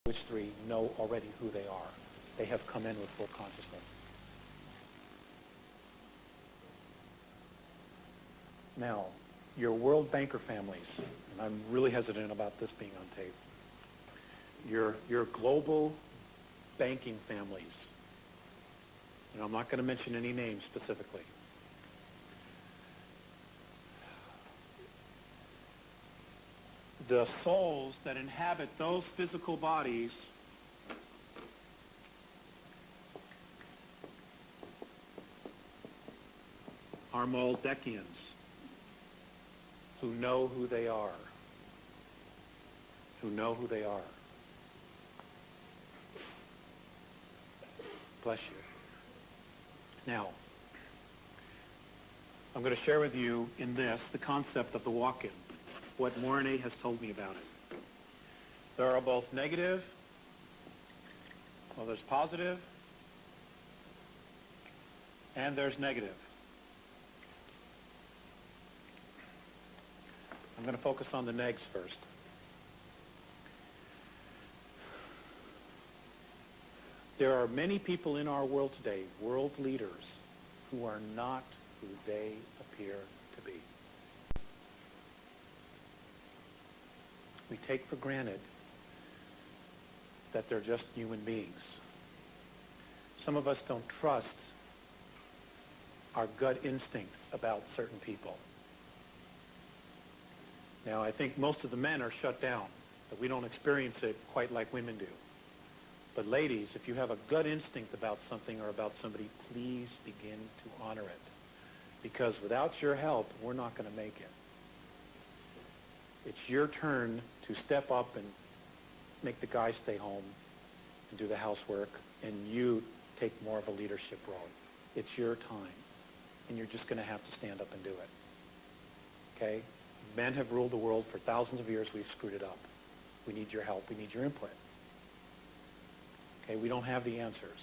which three know already who they are. They have come in with full consciousness. Now, your world banker families, and I'm really hesitant about this being on tape, your global banking families, and I'm not going to mention any names specifically, the souls that inhabit those physical bodies are Moldekians who know who they are. Who know who they are. Bless you. Now, I'm going to share with you in this the concept of the walk-in, what Morine has told me about it. There are both negative, well, there's positive, and there's negative. I'm going to focus on the negs first. There are many people in our world today, world leaders, who are not who they appear to be. We take for granted that they're just human beings. Some of us don't trust our gut instinct about certain people. Now, I think most of the men are shut down, but we don't experience it quite like women do. But ladies, if you have a gut instinct about something or about somebody, please begin to honor it. Because without your help, we're not going to make it. It's your turn to step up and make the guy stay home and do the housework, and you take more of a leadership role. It's your time, and you're just going to have to stand up and do it. Okay? Men have ruled the world for thousands of years. We've screwed it up. We need your help. We need your input. Okay? We don't have the answers.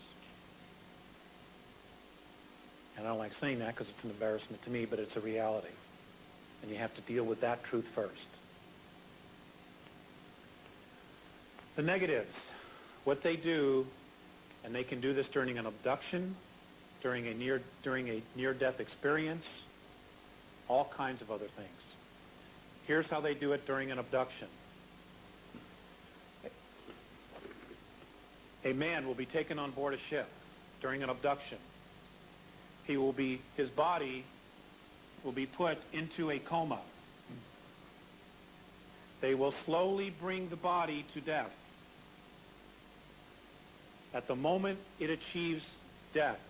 And I don't like saying that because it's an embarrassment to me, but it's a reality. And you have to deal with that truth first. The negatives, what they do, and they can do this during an abduction, during a near-death experience, all kinds of other things. Here's how they do it during an abduction. A man will be taken on board a ship during an abduction. His body will be put into a coma. They will slowly bring the body to death. At the moment it achieves death,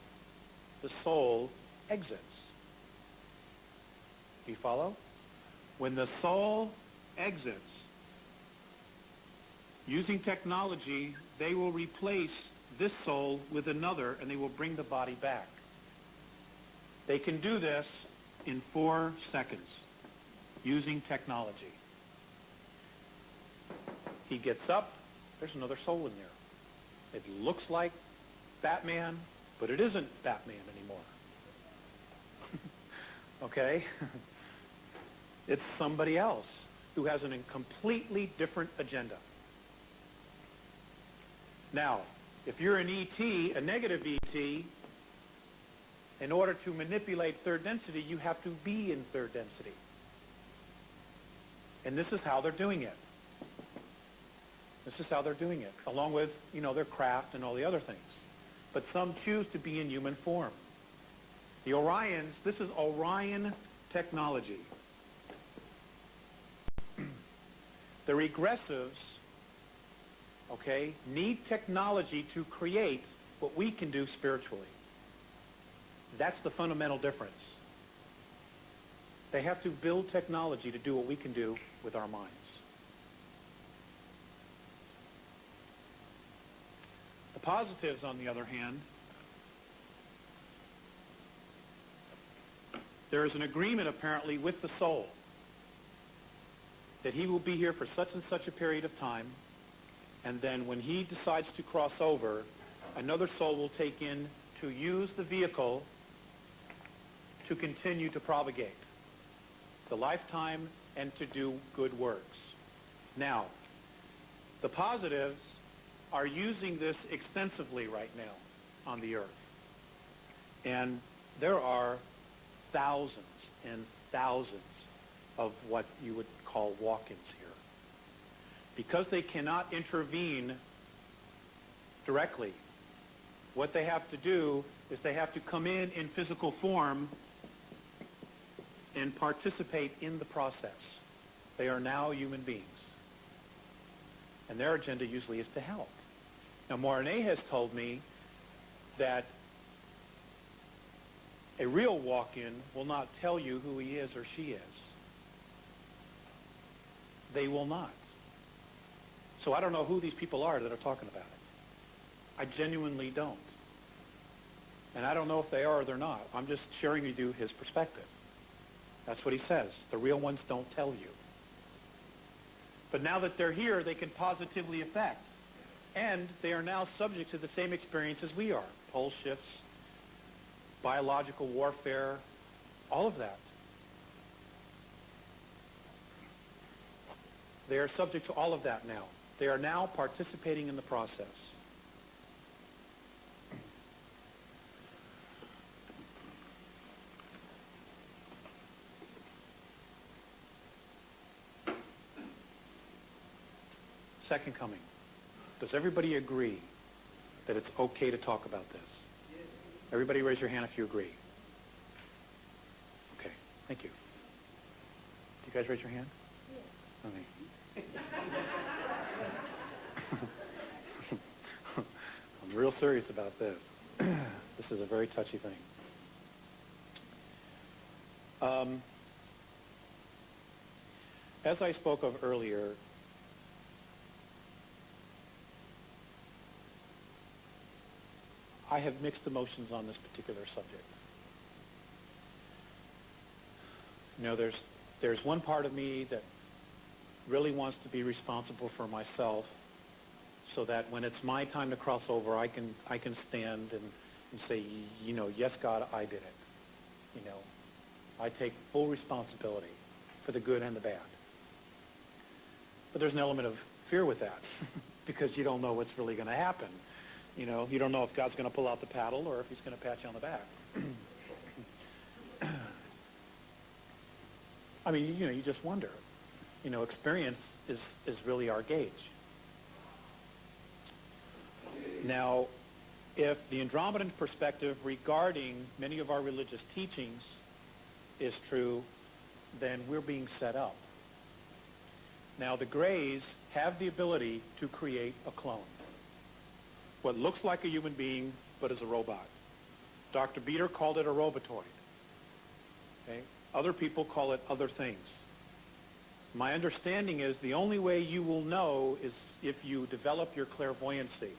the soul exits. Do you follow? When the soul exits, using technology, they will replace this soul with another, and they will bring the body back. They can do this in 4 seconds using technology. He gets up, there's another soul in there. It looks like Batman, but it isn't Batman anymore. Okay? It's somebody else who has a completely different agenda. Now, if you're an ET, a negative ET, in order to manipulate third density, you have to be in third density. And this is how they're doing it. This is how they're doing it, along with, their craft and all the other things. But some choose to be in human form. The Orions, this is Orion technology. The regressives, need technology to create what we can do spiritually. That's the fundamental difference. They have to build technology to do what we can do with our minds. The positives, on the other hand, there is an agreement apparently with the soul that he will be here for such and such a period of time, and then when he decides to cross over, another soul will take in to use the vehicle to continue to propagate the lifetime and to do good works. Now, the positives are using this extensively right now on the earth. And there are thousands and thousands of what you would call walk-ins here. Because they cannot intervene directly, what they have to do is they have to come in physical form and participate in the process. They are now human beings. And their agenda usually is to help. Now, Mornay has told me that a real walk-in will not tell you who he is or she is. They will not. So I don't know who these people are that are talking about it. I genuinely don't. And I don't know if they are or they're not. I'm just sharing with you his perspective. That's what he says. The real ones don't tell you. But now that they're here, they can positively affect. And they are now subject to the same experience as we are. Pole shifts, biological warfare, all of that. They are subject to all of that now. They are now participating in the process. Second coming. Does everybody agree that it's okay to talk about this? Everybody raise your hand if you agree. Okay, thank you. Do you guys raise your hand? Okay. I'm real serious about this. This is a very touchy thing. As I spoke of earlier, I have mixed emotions on this particular subject. You know, there's one part of me that really wants to be responsible for myself so that when it's my time to cross over, I can stand and say, you know, yes, God, I did it. You know, I take full responsibility for the good and the bad. But there's an element of fear with that because you don't know what's really going to happen. You know, you don't know if God's going to pull out the paddle or if he's going to pat you on the back. I mean, you know, you just wonder. You know, experience is really our gauge. Now, if the Andromedan perspective regarding many of our religious teachings is true, then we're being set up. Now, the Greys have the ability to create a clone. What looks like a human being, but is a robot. Dr. Beater called it a robotoid. Okay? Other people call it other things. My understanding is the only way you will know is if you develop your clairvoyancy,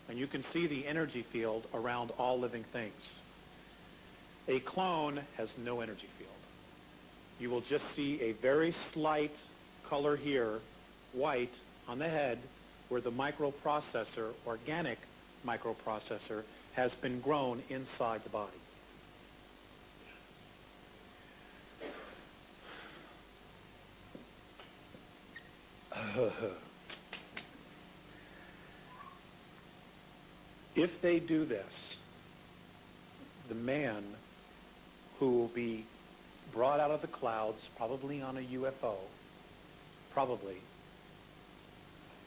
and you can see the energy field around all living things. A clone has no energy field. You will just see a very slight color here, white, on the head, where the microprocessor, organic microprocessor, has been grown inside the body. If they do this, the man who will be brought out of the clouds, probably on a UFO, probably,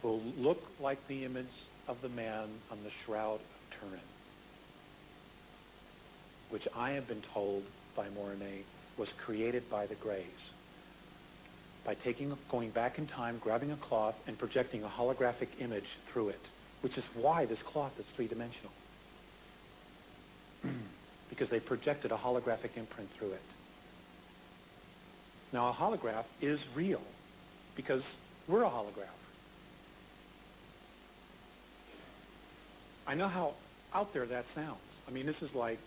will look like the image of the man on the Shroud of Turin, which I have been told by Mornay was created by the Greys, by going back in time, grabbing a cloth, and projecting a holographic image through it, which is why this cloth is three-dimensional, because they projected a holographic imprint through it. Now, a holograph is real, because we're a holograph. I know how out there that sounds. I mean, this is like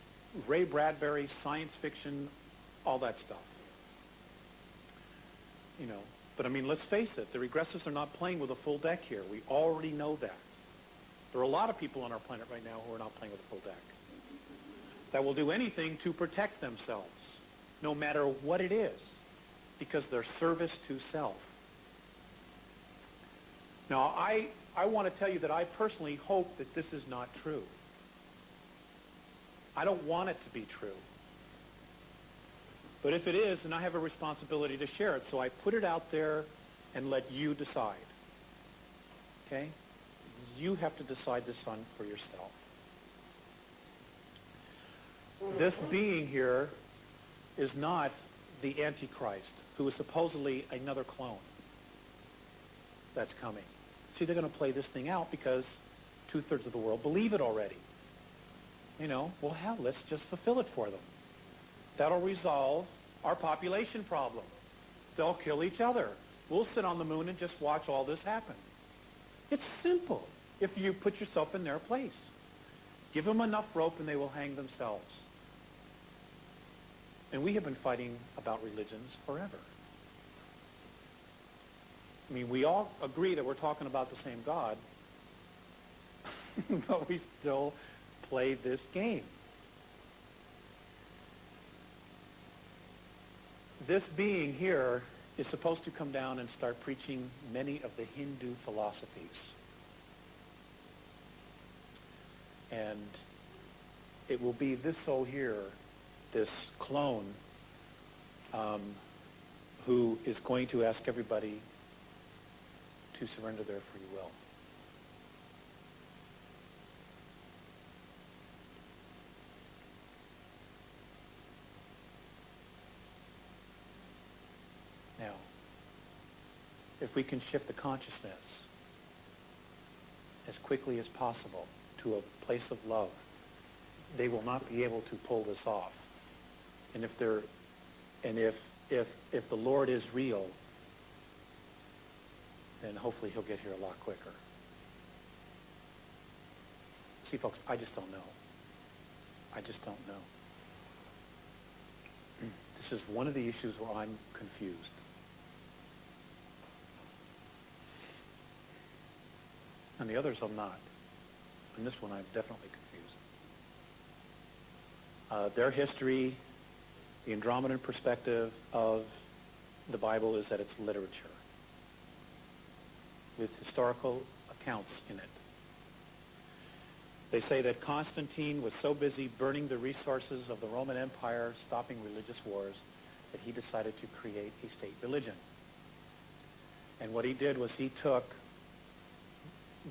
Ray Bradbury, science fiction, all that stuff. You know, but I mean, let's face it, the regressives are not playing with a full deck here. We already know that. There are a lot of people on our planet right now who are not playing with a full deck, that will do anything to protect themselves, no matter what it is, because they're service to self. Now, I want to tell you that I personally hope that this is not true. I don't want it to be true. But if it is, then I have a responsibility to share it. So I put it out there and let you decide. Okay? You have to decide this one for yourself. This being here is not the Antichrist, who is supposedly another clone that's coming. See, they're going to play this thing out because 2/3 of the world believe it already. You know, well, hell, let's just fulfill it for them. That'll resolve our population problem. They'll kill each other. We'll sit on the moon and just watch all this happen. It's simple if you put yourself in their place. Give them enough rope and they will hang themselves. And we have been fighting about religions forever. I mean, we all agree that we're talking about the same God, but we still play this game. This being here is supposed to come down and start preaching many of the Hindu philosophies. And it will be this soul here, this clone, who is going to ask everybody to surrender their free will. Now, if we can shift the consciousness as quickly as possible to a place of love, they will not be able to pull this off. And if the Lord is real, then hopefully he'll get here a lot quicker. See, folks, I just don't know. I just don't know. This is one of the issues where I'm confused. And the others I'm not. And this one I'm definitely confused. Their history, the Andromedan perspective of the Bible is that it's literature with historical accounts in it. They say that Constantine was so busy burning the resources of the Roman Empire, stopping religious wars, that he decided to create a state religion. And what he did was he took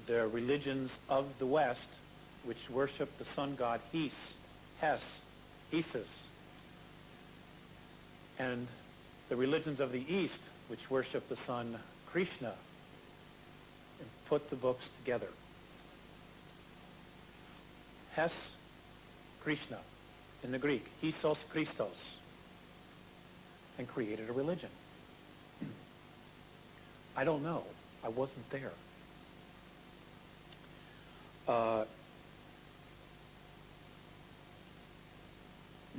the religions of the West, which worshiped the sun god Isis, and the religions of the East, which worship the sun Krishna, and put the books together. Hes, Krishna, in the Greek, Isos Christos, and created a religion. I don't know. I wasn't there.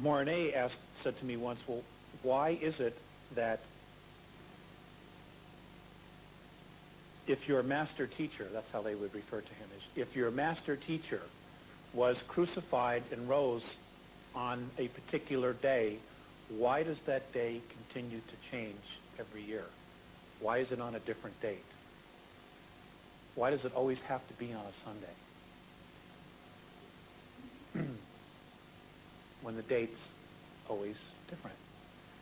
Mornay said to me once, well, why is it that if your master teacher, that's how they would refer to him, is if your master teacher was crucified and rose on a particular day, why does that day continue to change every year? Why is it on a different date? Why does it always have to be on a Sunday? When the date's always different.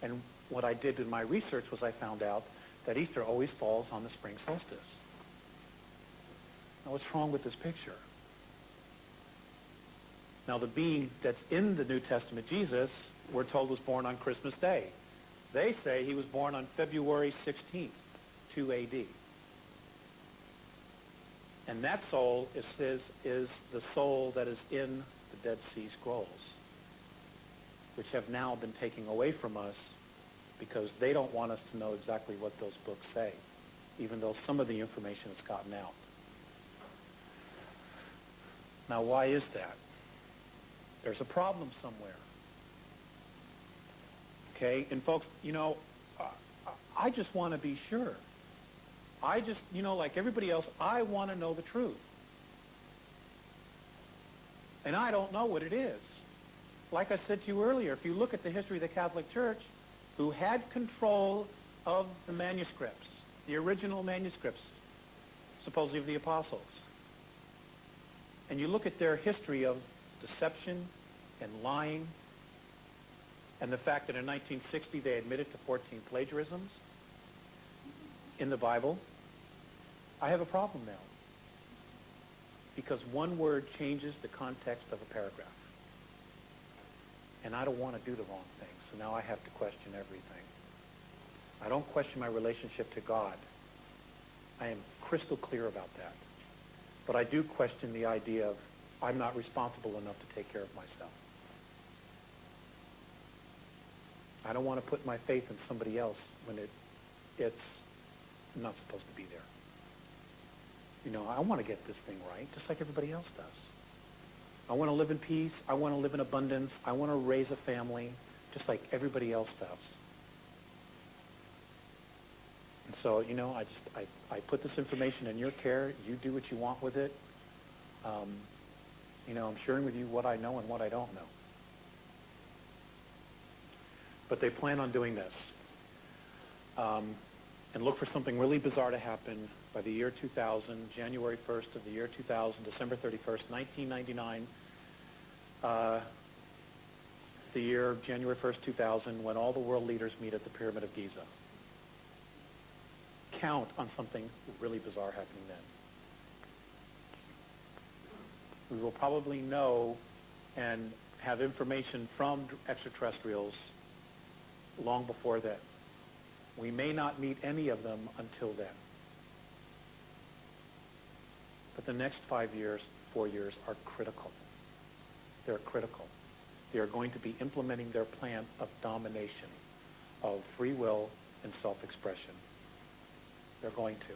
And what I did in my research was I found out that Easter always falls on the spring solstice. Now, what's wrong with this picture? Now, the being that's in the New Testament, Jesus, we're told was born on Christmas Day. They say he was born on February 16th, 2 A.D. And that soul is the soul that is in the Dead Sea Scrolls, which have now been taken away from us because they don't want us to know exactly what those books say, even though some of the information has gotten out. Now, why is that? There's a problem somewhere. Okay? And folks, you know, I just want to be sure. I just, you know, like everybody else, I want to know the truth. And I don't know what it is. Like I said to you earlier, if you look at the history of the Catholic Church, who had control of the manuscripts, the original manuscripts, supposedly of the apostles. And you look at their history of deception and lying, and the fact that in 1960 they admitted to 14 plagiarisms in the Bible, I have a problem now. Because one word changes the context of a paragraph. And I don't want to do the wrong thing, so now I have to question everything. I don't question my relationship to God. I am crystal clear about that. But I do question the idea of I'm not responsible enough to take care of myself. I don't want to put my faith in somebody else when it's not supposed to be there. You know, I want to get this thing right, just like everybody else does. I want to live in peace. I want to live in abundance. I want to raise a family, just like everybody else does. And so, you know, I put this information in your care. You do what you want with it. You know, I'm sharing with you what I know and what I don't know. But they plan on doing this. And look for something really bizarre to happen by the year 2000, January 1st of the year 2000, December 31st, 1999, the year January 1st, 2000, when all the world leaders meet at the Pyramid of Giza. Count on something really bizarre happening then. We will probably know and have information from extraterrestrials long before then. We may not meet any of them until then. But the next 5 years, 4 years are critical. They're critical. They are going to be implementing their plan of domination, of free will and self-expression. They're going to.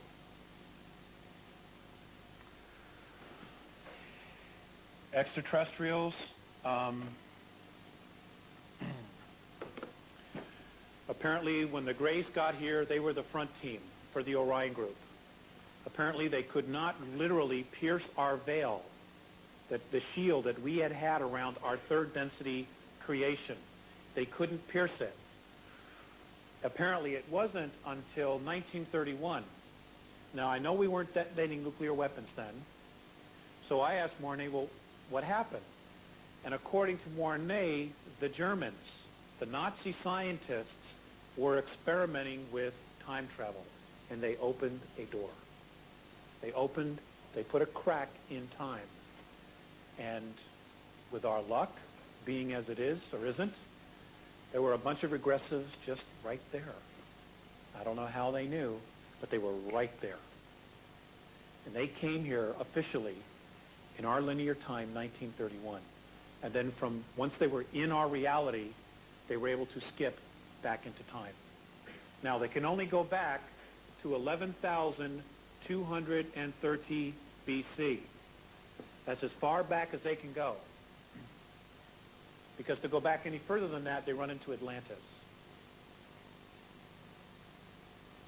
Extraterrestrials, apparently when the Greys got here, they were the front team for the Orion group. Apparently they could not literally pierce our veil, that the shield that we had around our third density creation. They couldn't pierce it. Apparently it wasn't until 1931. Now I know we weren't detonating nuclear weapons then, so I asked Mornay, well, what happened? And according to Mornay, the Germans, the Nazi scientists, were experimenting with time travel, and they opened a door. They put a crack in time. And with our luck, being as it is or isn't, there were a bunch of regressives just right there. I don't know how they knew, but they were right there. And they came here officially in our linear time, 1931. And then once they were in our reality, they were able to skip back into time. Now, they can only go back to 11,230 BC. That's as far back as they can go. Because to go back any further than that, they run into Atlantis,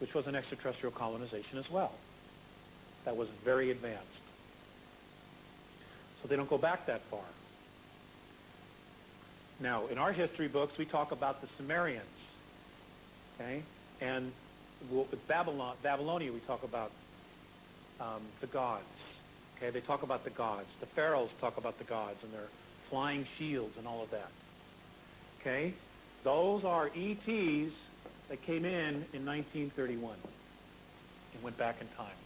which was an extraterrestrial colonization as well. That was very advanced. So they don't go back that far. Now, in our history books, we talk about the Sumerians, okay? And with Babylonia, we talk about the gods, okay? They talk about the gods. The pharaohs talk about the gods and their flying shields and all of that, okay? Those are ETs that came in 1931 and went back in time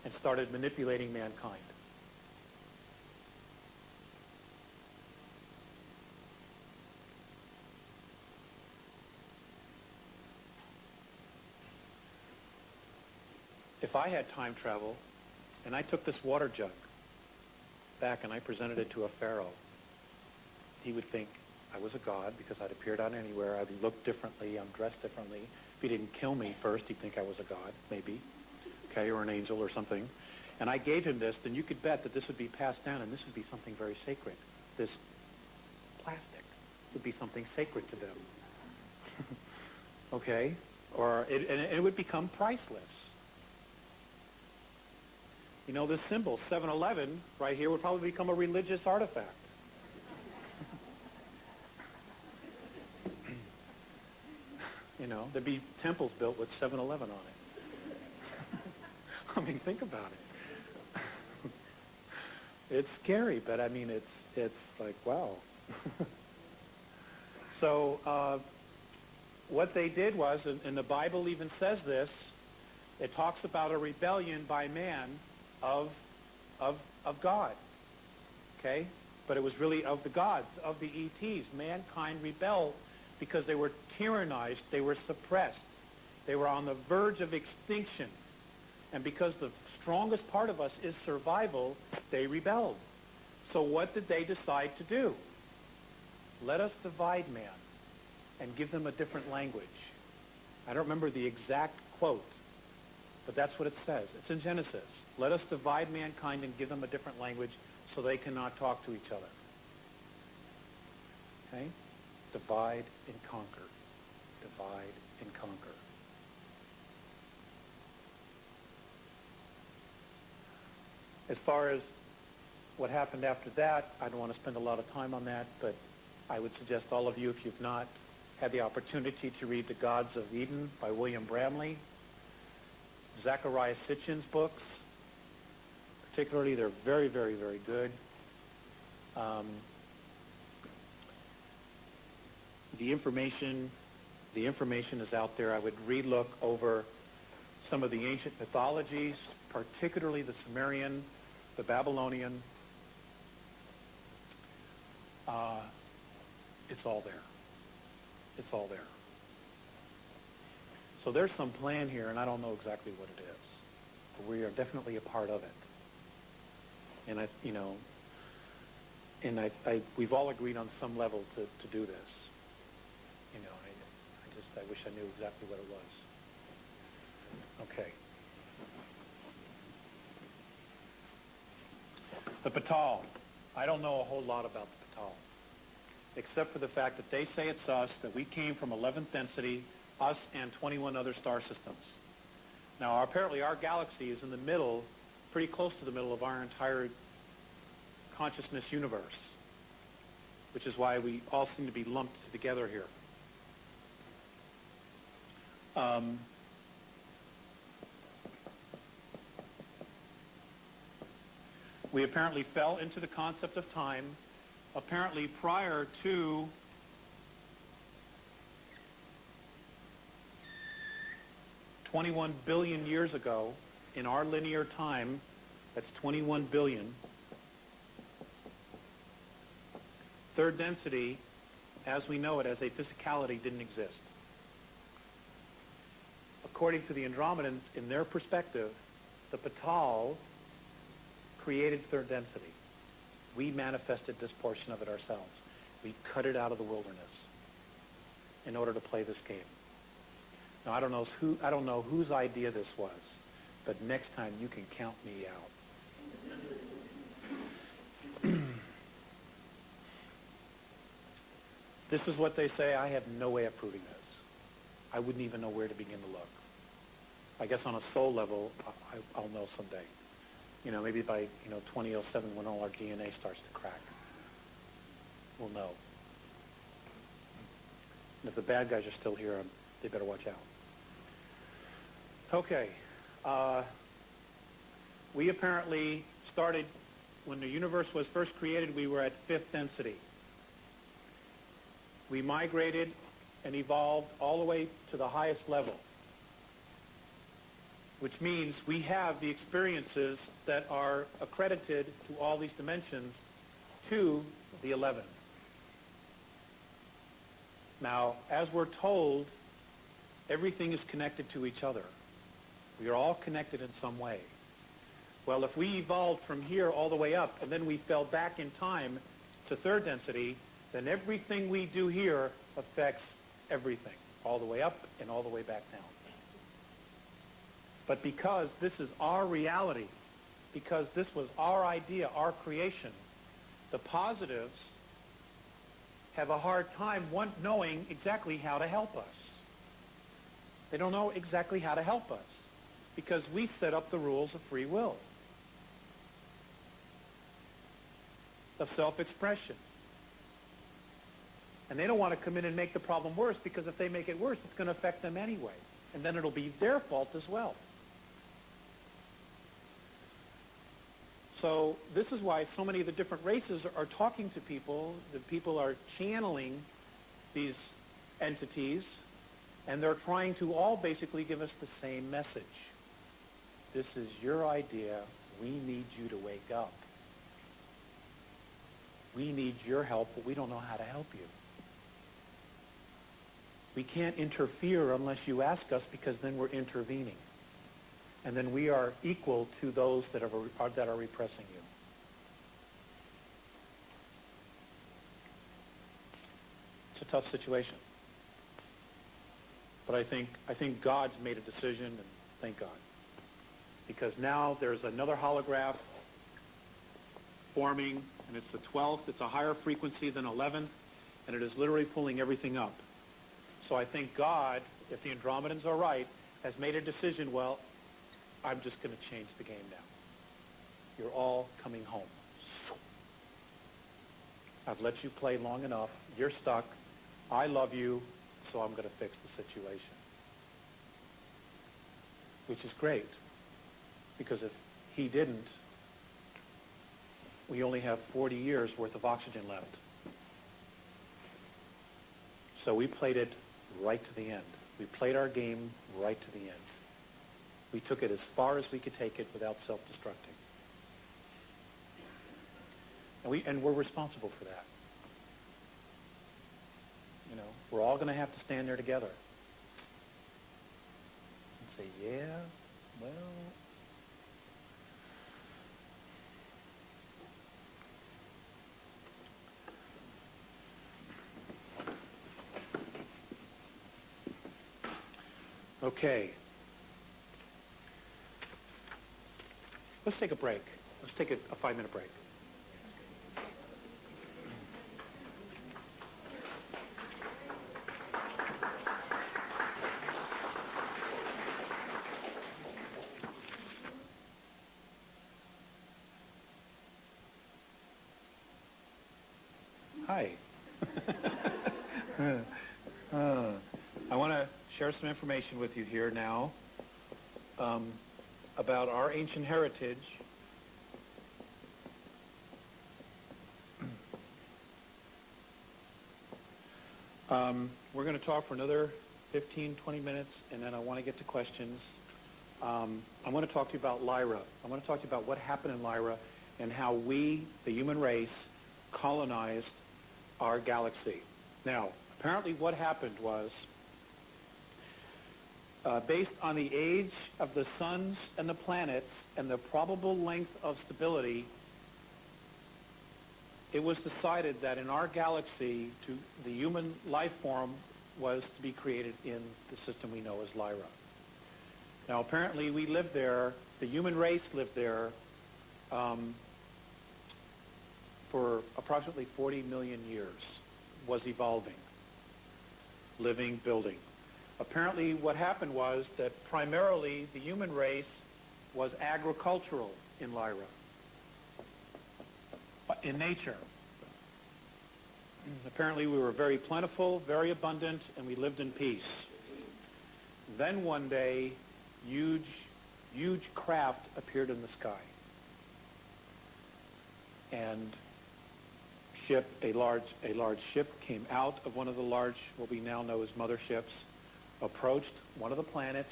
and started manipulating mankind. If I had time travel and I took this water jug back and I presented it to a pharaoh, he would think I was a god because I'd appeared out anywhere. I'd look differently. I'm dressed differently. If he didn't kill me first, he'd think I was a god, maybe, okay, or an angel or something. And I gave him this, then you could bet that this would be passed down and this would be something very sacred. This plastic would be something sacred to them. Okay? And it would become priceless. You know, this symbol, 7-Eleven, right here, would probably become a religious artifact. You know, there'd be temples built with 7-Eleven on it. I mean, think about it. It's scary, but I mean, it's like, wow. So what they did was, and the Bible even says this, it talks about a rebellion by man of God, okay? But it was really of the gods, of the ETs. Mankind rebelled because they were tyrannized, they were suppressed, they were on the verge of extinction. And because the strongest part of us is survival, they rebelled. So what did they decide to do? Let us divide man and give them a different language. I don't remember the exact quote, but that's what it says. It's in Genesis. Let us divide mankind and give them a different language so they cannot talk to each other. Okay? Divide and conquer. Divide and conquer. As far as what happened after that, I don't want to spend a lot of time on that, but I would suggest all of you, if you've not had the opportunity to read The Gods of Eden by William Bramley, Zachariah Sitchin's books, particularly, they're very, very, very good. The information is out there. I would relook over some of the ancient mythologies, particularly the Sumerian, the Babylonian. It's all there. It's all there. So there's some plan here, and I don't know exactly what it is. But we are definitely a part of it. And we've all agreed on some level to do this. I wish I knew exactly what it was. Okay. The Patal. I don't know a whole lot about the Patal, except for the fact that they say it's us, that we came from 11th density, us and 21 other star systems. Now, apparently our galaxy is in the middle, pretty close to the middle of our entire consciousness universe, which is why we all seem to be lumped together here. We apparently fell into the concept of time, apparently prior to $21 billion years ago. In our linear time, that's 21 billion. Third density, as we know it, as a physicality, didn't exist. According to the Andromedans, in their perspective, the Patal created third density. We manifested this portion of it ourselves. We cut it out of the wilderness in order to play this game. Now, I don't know whose idea this was, but next time you can count me out. This is what they say. I have no way of proving this. I wouldn't even know where to begin to look. I guess on a soul level, I'll know someday. Maybe by 2007, when all our DNA starts to crack, we'll know. And if the bad guys are still here, they better watch out. Okay. We apparently started, when the universe was first created, we were at fifth density. We migrated and evolved all the way to the highest level, which means we have the experiences that are accredited to all these dimensions to the 11th. Now, as we're told, everything is connected to each other. We are all connected in some way. Well, if we evolved from here all the way up, and then we fell back in time to third density, then everything we do here affects everything, all the way up and all the way back down. But because this is our reality, because this was our idea, our creation, the positives have a hard time knowing exactly how to help us. They don't know exactly how to help us because we set up the rules of free will, of self-expression. And they don't want to come in and make the problem worse, because if they make it worse, it's going to affect them anyway. And then it'll be their fault as well. so this is why so many of the different races are talking to people. The people are channeling these entities, and they're trying to all basically give us the same message. This is your idea. We need you to wake up. We need your help, but we don't know how to help you. We can't interfere unless you ask us, because then we're intervening. And then we are equal to those that are repressing you. It's a tough situation. But I think God's made a decision, and thank God. Because now there's another holograph forming, and it's the 12th. It's a higher frequency than 11th, and it is literally pulling everything up. So I think God, if the Andromedans are right, has made a decision, well, I'm just going to change the game now. You're all coming home. I've let you play long enough. You're stuck. I love you, so I'm going to fix the situation. Which is great, because if he didn't, we only have 40 years worth of oxygen left. So we played it right to the end. We played our game right to the end. We took it as far as we could take it without self-destructing. And we're responsible for that. You know, we're all going to have to stand there together and say, yeah, well, okay. Let's take a break. Let's take a 5-minute break. Hi. I want to share some information with you here now about our ancient heritage. We're going to talk for another 15, 20 minutes, and then I want to get to questions. I want to talk to you about Lyra. I want to talk to you about what happened in Lyra and how we, the human race, colonized our galaxy. Now, apparently what happened was, based on the age of the suns and the planets and the probable length of stability, it was decided that in our galaxy, the human life form was to be created in the system we know as Lyra. Now, apparently we lived there, the human race lived there for approximately 40 million years, was evolving, living, building. Apparently what happened was that primarily the human race was agricultural in Lyra, in nature. Apparently we were very plentiful, very abundant, and we lived in peace. Then one day, huge craft appeared in the sky. And a large ship came out of one of the large, what we now know as motherships, approached one of the planets.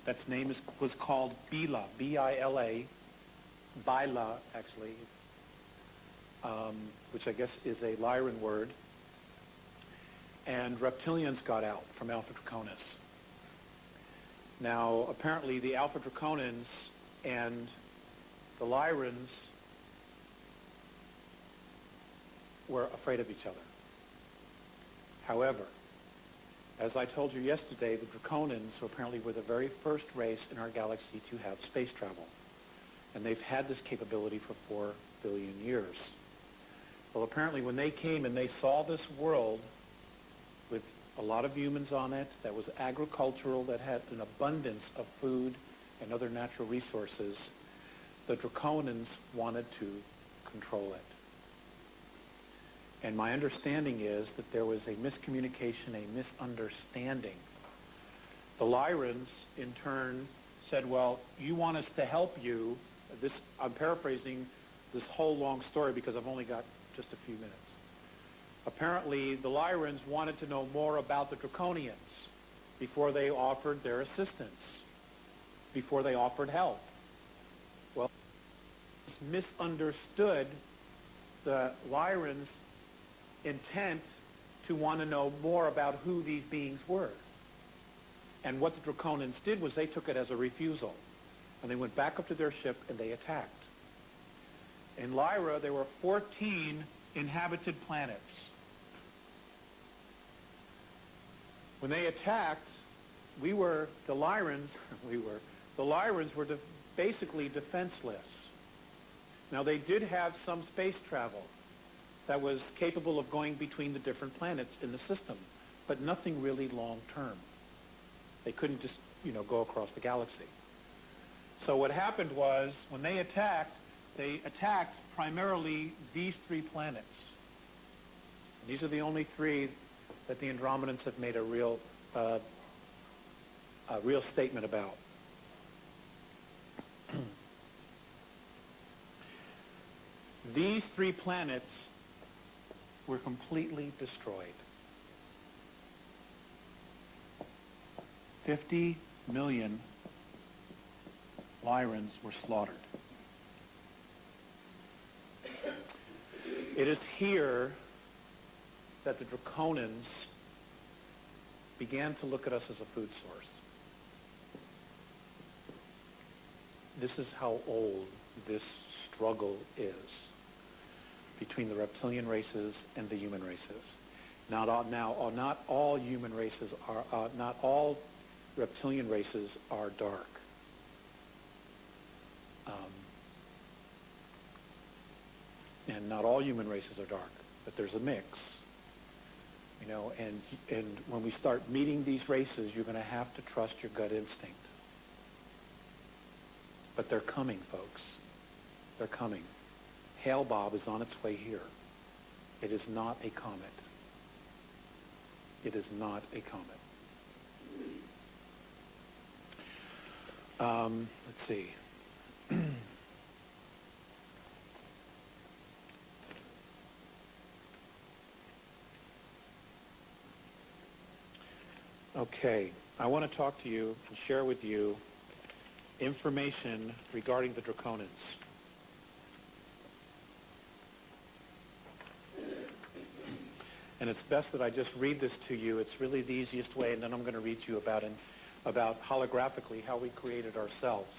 That's name was called Bila, B-I-L-A, Bila, actually, which I guess is a Lyran word. And reptilians got out from Alpha Draconis. Now, apparently the Alpha Draconans and the Lyrans were afraid of each other. However, as I told you yesterday, the Draconans apparently were the very first race in our galaxy to have space travel. And they've had this capability for 4 billion years. Well, apparently when they came and they saw this world with a lot of humans on it, that was agricultural, that had an abundance of food and other natural resources, the Draconans wanted to control it. And my understanding is that there was a miscommunication, a misunderstanding. The Lyrans, in turn, said, well, you want us to help you, I'm paraphrasing this whole long story because I've only got just a few minutes. Apparently, the Lyrans wanted to know more about the Draconians before they offered their assistance, before they offered help. Well, misunderstood the Lyrans' intent to want to know more about who these beings were. And what the Draconians did was they took it as a refusal. And they went back up to their ship and they attacked. In Lyra, there were 14 inhabited planets. When they attacked, the Lyrans were basically defenseless. Now, they did have some space travel that was capable of going between the different planets in the system, but nothing really long-term. They couldn't just, go across the galaxy. So what happened was, when they attacked primarily these 3 planets. These are the only 3 that the Andromedans have made a real statement about. These 3 planets were completely destroyed. 50 million Lyrans were slaughtered. It is here that the Draconians began to look at us as a food source. This is how old this struggle is between the reptilian races and the human races. Not all human races are, not all reptilian races are dark. And not all human races are dark, but there's a mix. And when we start meeting these races, you're going to have to trust your gut instinct. But they're coming, folks. They're coming. Hail Bob is on its way here. It is not a comet. It is not a comet. Let's see. Okay, I want to talk to you and share with you information regarding the Draconians. And it's best that I just read this to you. It's really the easiest way, and then I'm going to read to you about holographically how we created ourselves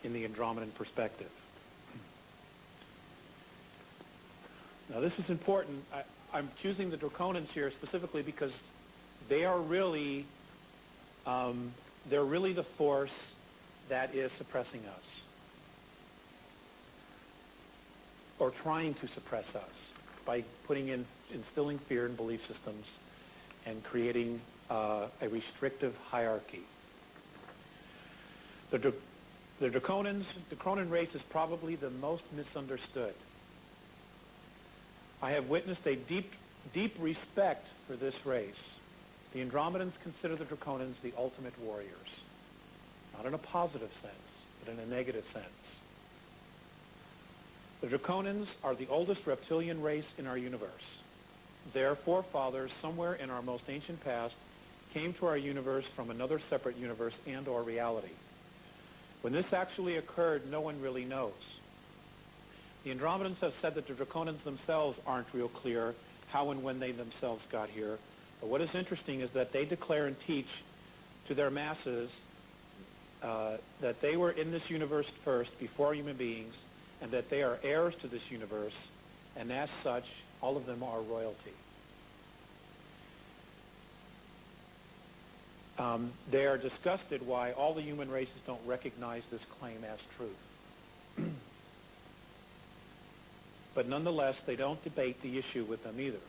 in the Andromedan perspective. Now, this is important. I'm choosing the Draconians here specifically because they are really, they're really the force that is suppressing us, or trying to suppress us by instilling fear in belief systems and creating a restrictive hierarchy. The Draconian race is probably the most misunderstood. I have witnessed a deep respect for this race. The Andromedans consider the Draconians the ultimate warriors. Not in a positive sense, but in a negative sense. The Draconians are the oldest reptilian race in our universe. Their forefathers, somewhere in our most ancient past, came to our universe from another separate universe and or reality. When this actually occurred, no one really knows. The Andromedans have said that the Draconians themselves aren't real clear how and when they themselves got here. But what is interesting is that they declare and teach to their masses that they were in this universe first, before human beings, and that they are heirs to this universe, and as such, all of them are royalty. They are disgusted why all the human races don't recognize this claim as truth. But nonetheless, they don't debate the issue with them either.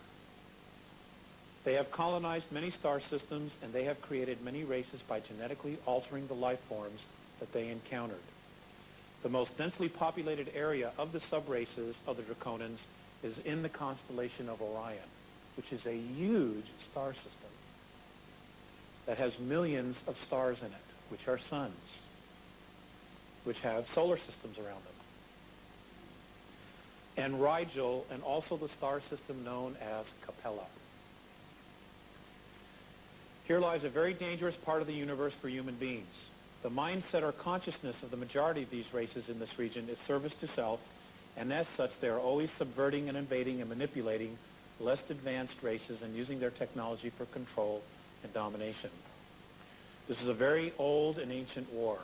They have colonized many star systems, and they have created many races by genetically altering the life forms that they encountered. The most densely populated area of the subraces of the Draconians is in the constellation of Orion, which is a huge star system that has millions of stars in it, which are suns. which have solar systems around them, and Rigel, and also the star system known as Capella. Here lies a very dangerous part of the universe for human beings. The mindset or consciousness of the majority of these races in this region is service to self, and as such, they are always subverting and invading and manipulating less advanced races and using their technology for control and domination. This is a very old and ancient war,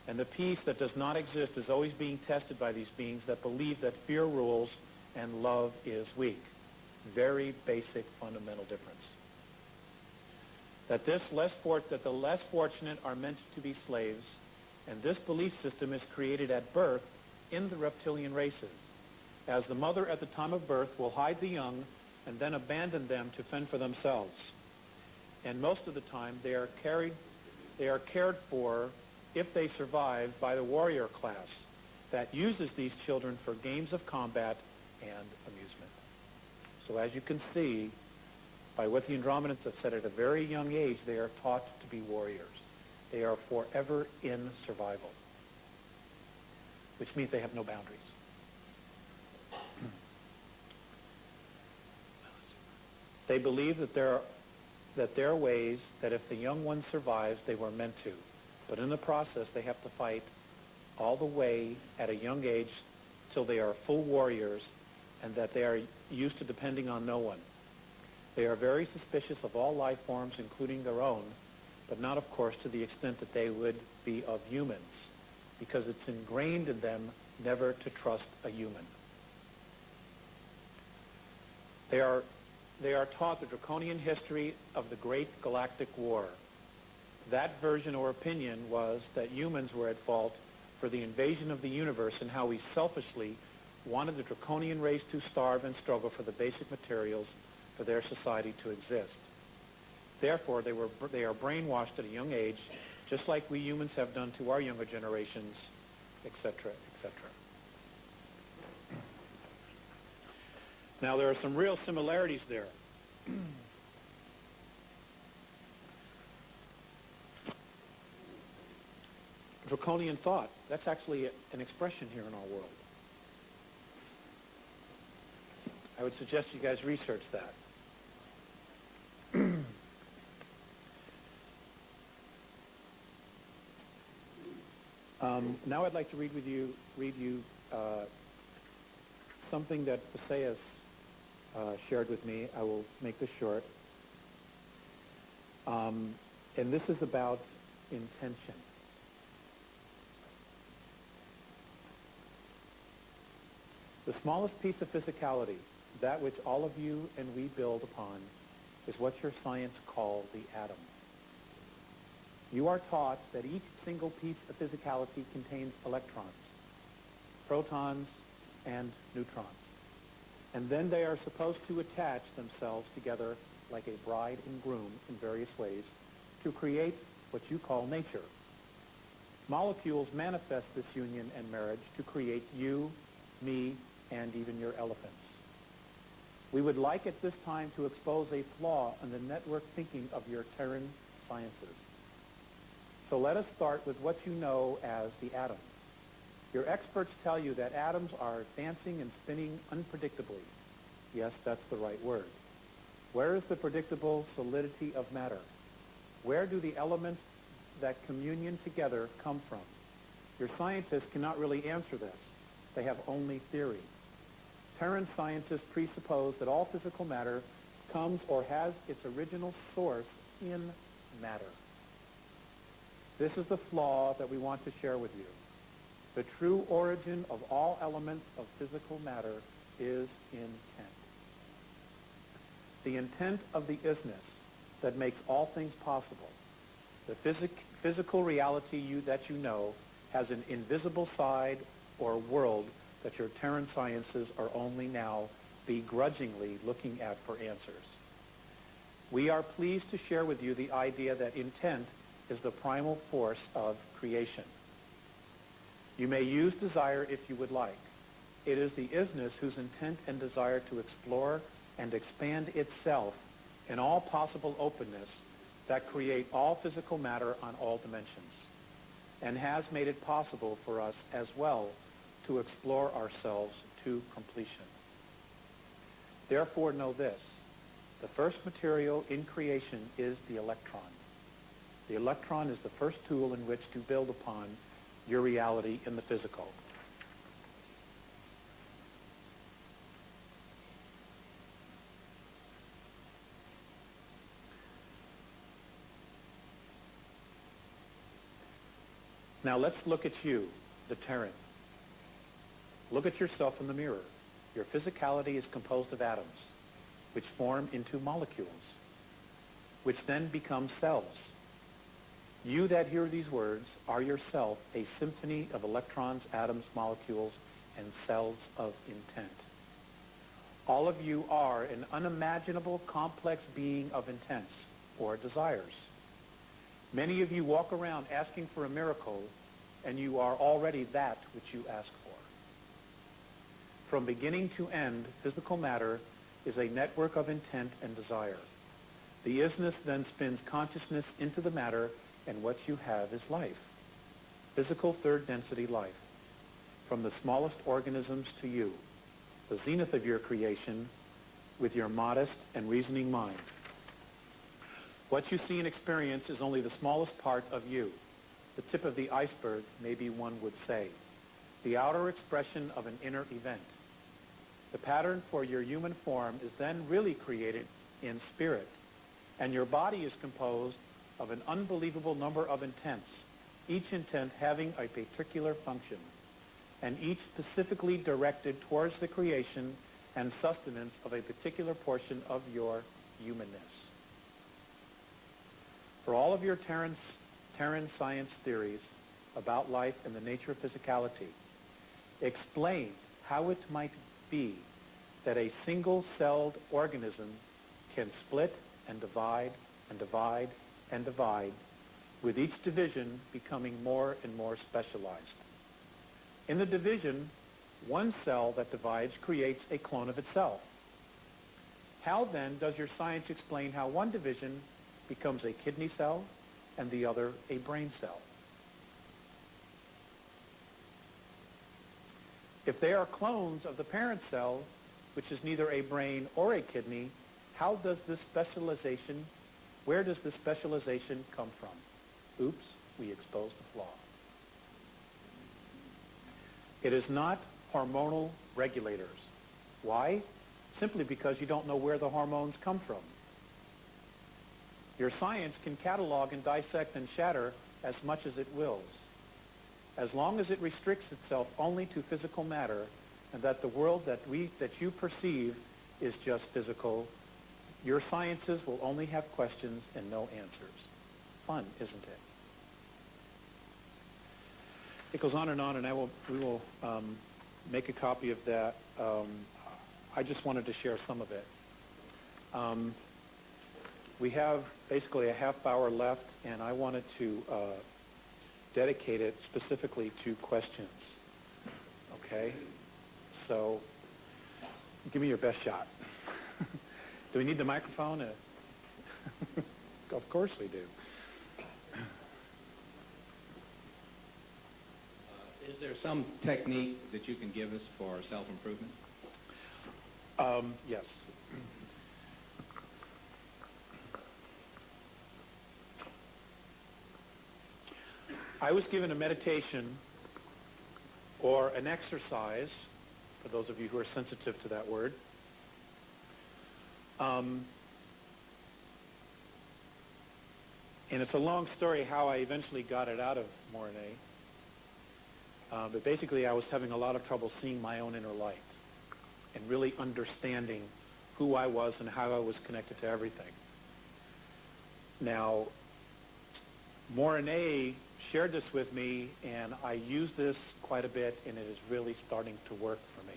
and the peace that does not exist is always being tested by these beings that believe that fear rules and love is weak. Very basic fundamental difference. That the less fortunate are meant to be slaves, and this belief system is created at birth in the reptilian races, as the mother at the time of birth will hide the young and then abandon them to fend for themselves. And most of the time they are cared for, if they survive, by the warrior class that uses these children for games of combat and amusement. So as you can see, by what the Andromedans have said, at a very young age, they are taught to be warriors. They are forever in survival, which means they have no boundaries. They believe that there are ways that if the young one survives, they were meant to. But in the process, they have to fight all the way at a young age till they are full warriors, and that they are used to depending on no one. They are very suspicious of all life forms, including their own, but not, of course, to the extent that they would be of humans, because it's ingrained in them never to trust a human. They are taught the draconian history of the Great Galactic War. That version or opinion was that humans were at fault for the invasion of the universe and how we selfishly wanted the draconian race to starve and struggle for the basic materials for their society to exist. Therefore, they are brainwashed at a young age, just like we humans have done to our younger generations, etc., etc. Now, there are some real similarities there. Draconian thought, that's actually an expression here in our world. I would suggest you guys research that. Now I'd like to read you something that Visayas shared with me. I will make this short. And this is about intention. The smallest piece of physicality, that which all of you and we build upon, is what your science calls the atom. You are taught that each single piece of physicality contains electrons, protons, and neutrons. And then they are supposed to attach themselves together like a bride and groom in various ways to create what you call nature. Molecules manifest this union and marriage to create you, me, and even your elephants. We would like at this time to expose a flaw in the network thinking of your Terran sciences. So let us start with what you know as the atom. Your experts tell you that atoms are dancing and spinning unpredictably. Yes, that's the right word. Where is the predictable solidity of matter? Where do the elements that communion together come from? Your scientists cannot really answer this. They have only theory. Terran scientists presuppose that all physical matter comes or has its original source in matter. This is the flaw that we want to share with you. The true origin of all elements of physical matter is intent. The intent of the isness that makes all things possible. The physical reality that you know has an invisible side or world that your Terran sciences are only now begrudgingly looking at for answers. We are pleased to share with you the idea that intent is the primal force of creation. You may use desire if you would like. It is the isness whose intent and desire to explore and expand itself in all possible openness that create all physical matter on all dimensions. and has made it possible for us as well to explore ourselves to completion. Therefore, know this. The first material in creation is the electron. The electron is the first tool in which to build upon your reality in the physical. Now let's look at you, the Terran. Look at yourself in the mirror. Your physicality is composed of atoms, which form into molecules, which then become cells. You that hear these words are yourself a symphony of electrons, atoms, molecules, and cells of intent. All of you are an unimaginable, complex being of intents or desires. Many of you walk around asking for a miracle, and you are already that which you ask for. From beginning to end, physical matter is a network of intent and desire. The isness then spins consciousness into the matter, and what you have is life. Physical third density life. From the smallest organisms to you, the zenith of your creation, with your modest and reasoning mind. What you see and experience is only the smallest part of you, the tip of the iceberg, maybe one would say, the outer expression of an inner event. The pattern for your human form is then really created in spirit, and your body is composed of an unbelievable number of intents, each intent having a particular function, and each specifically directed towards the creation and sustenance of a particular portion of your humanness. For all of your Terran science theories about life and the nature of physicality, explain how it might be that a single-celled organism can split and divide and divide and divide, with each division becoming more and more specialized. In the division, one cell that divides creates a clone of itself. How then does your science explain how one division becomes a kidney cell and the other a brain cell? If they are clones of the parent cell, which is neither a brain or a kidney, how does this specialization, where does this specialization come from? Oops, we exposed the flaw. It is not hormonal regulators. Why? Simply because you don't know where the hormones come from. Your science can catalog and dissect and shatter as much as it wills. As long as it restricts itself only to physical matter, and that the world that you perceive is just physical, your sciences will only have questions and no answers. Fun, isn't it? It goes on, and we will make a copy of that. I just wanted to share some of it. We have basically a half hour left, and I wanted to dedicate it specifically to questions. Okay? So, give me your best shot. Do we need the microphone? Of course we do. Is there some technique that you can give us for self-improvement? Yes. I was given a meditation or an exercise, for those of you who are sensitive to that word, and it's a long story how I eventually got it out of Mornay. But basically I was having a lot of trouble seeing my own inner light and really understanding who I was and how I was connected to everything. Now, Mornay shared this with me, and I use this quite a bit, and it is really starting to work for me.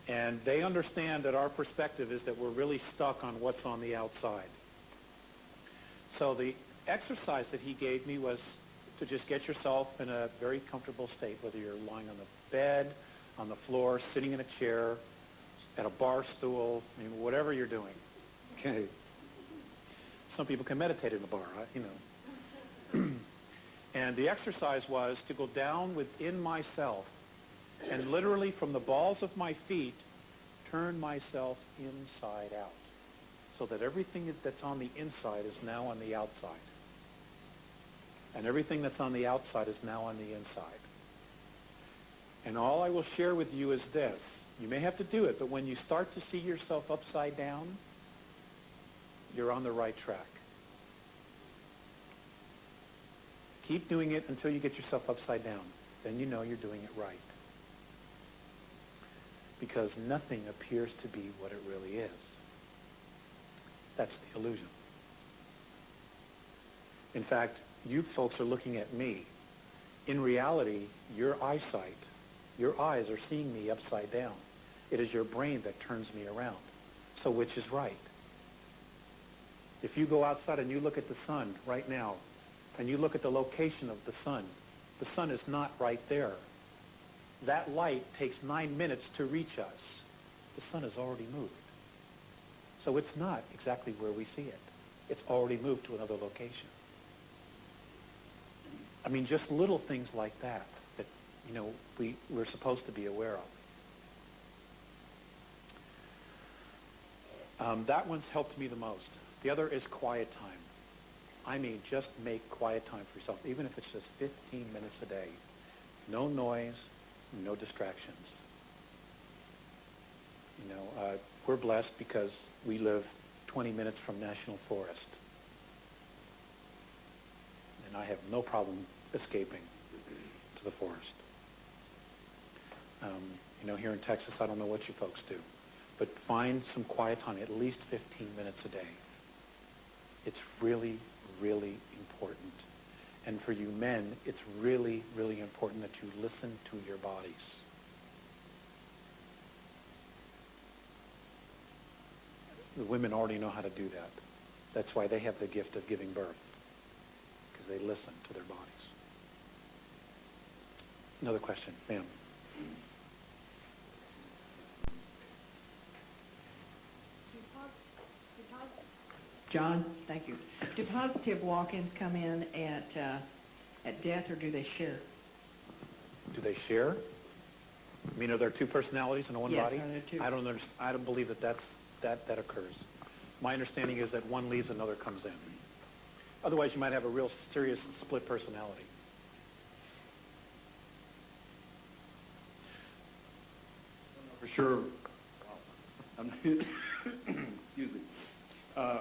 And they understand that our perspective is that we're really stuck on what's on the outside. So the exercise that he gave me was to just get yourself in a very comfortable state, whether you're lying on the bed, on the floor, sitting in a chair, at a bar stool, I mean, whatever you're doing. Okay. Some people can meditate in the bar, you know. And the exercise was to go down within myself and literally from the balls of my feet, turn myself inside out so that everything that's on the inside is now on the outside. And everything that's on the outside is now on the inside. And all I will share with you is this. You may have to do it, but when you start to see yourself upside down, you're on the right track. Keep doing it until you get yourself upside down. Then you know you're doing it right. Because nothing appears to be what it really is. That's the illusion. In fact, you folks are looking at me. In reality, your eyesight, your eyes are seeing me upside down. It is your brain that turns me around. So which is right? If you go outside and you look at the sun right now, and you look at the location of the sun is not right there. That light takes 9 minutes to reach us. The sun has already moved. So it's not exactly where we see it. It's already moved to another location. I mean, just little things like that we're supposed to be aware of. That one's helped me the most. The other is quiet time. I mean, just make quiet time for yourself, even if it's just 15 minutes a day. No noise, no distractions. We're blessed because we live 20 minutes from National Forest. And I have no problem escaping to the forest. Here in Texas, I don't know what you folks do, but find some quiet time, at least 15 minutes a day. It's really, really important. And for you men, it's really, really important that you listen to your bodies. The women already know how to do that. That's why they have the gift of giving birth, because they listen to their bodies. Another question, ma'am. John, thank you. Do positive walk-ins come in at death, or do they share? Do they share? I mean, are there two personalities in one Yes, body? are there two? I don't understand. I don't believe that occurs. My understanding is that one leaves, another comes in. Otherwise, you might have a real serious split personality. For sure. Excuse me.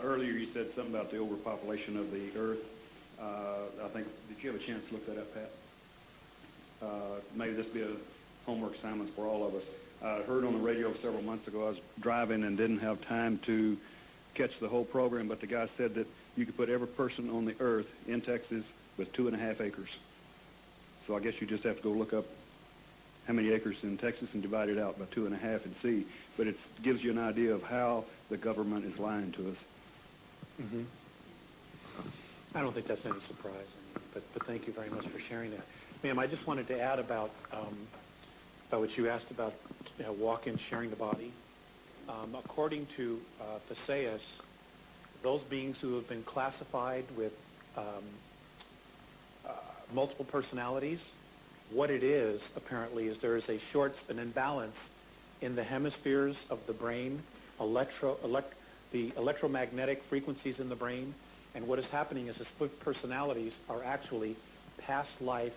Earlier you said something about the overpopulation of the earth. I think, did you have a chance to look that up, Pat? Maybe this be a homework assignment for all of us. I heard on the radio several months ago, I was driving and didn't have time to catch the whole program, but the guy said that you could put every person on the earth in Texas with 2.5 acres. So I guess you just have to go look up how many acres in Texas and divide it out by 2.5 and see. But it gives you an idea of how the government is lying to us. Mm-hmm. I don't think that's any surprise, but thank you very much for sharing that. Ma'am, I just wanted to add about what you asked about walk-in sharing the body. According to Theseus, those beings who have been classified with multiple personalities, what it is, apparently, is there is an imbalance in the hemispheres of the brain, the electromagnetic frequencies in the brain, and what is happening is the split personalities are actually past life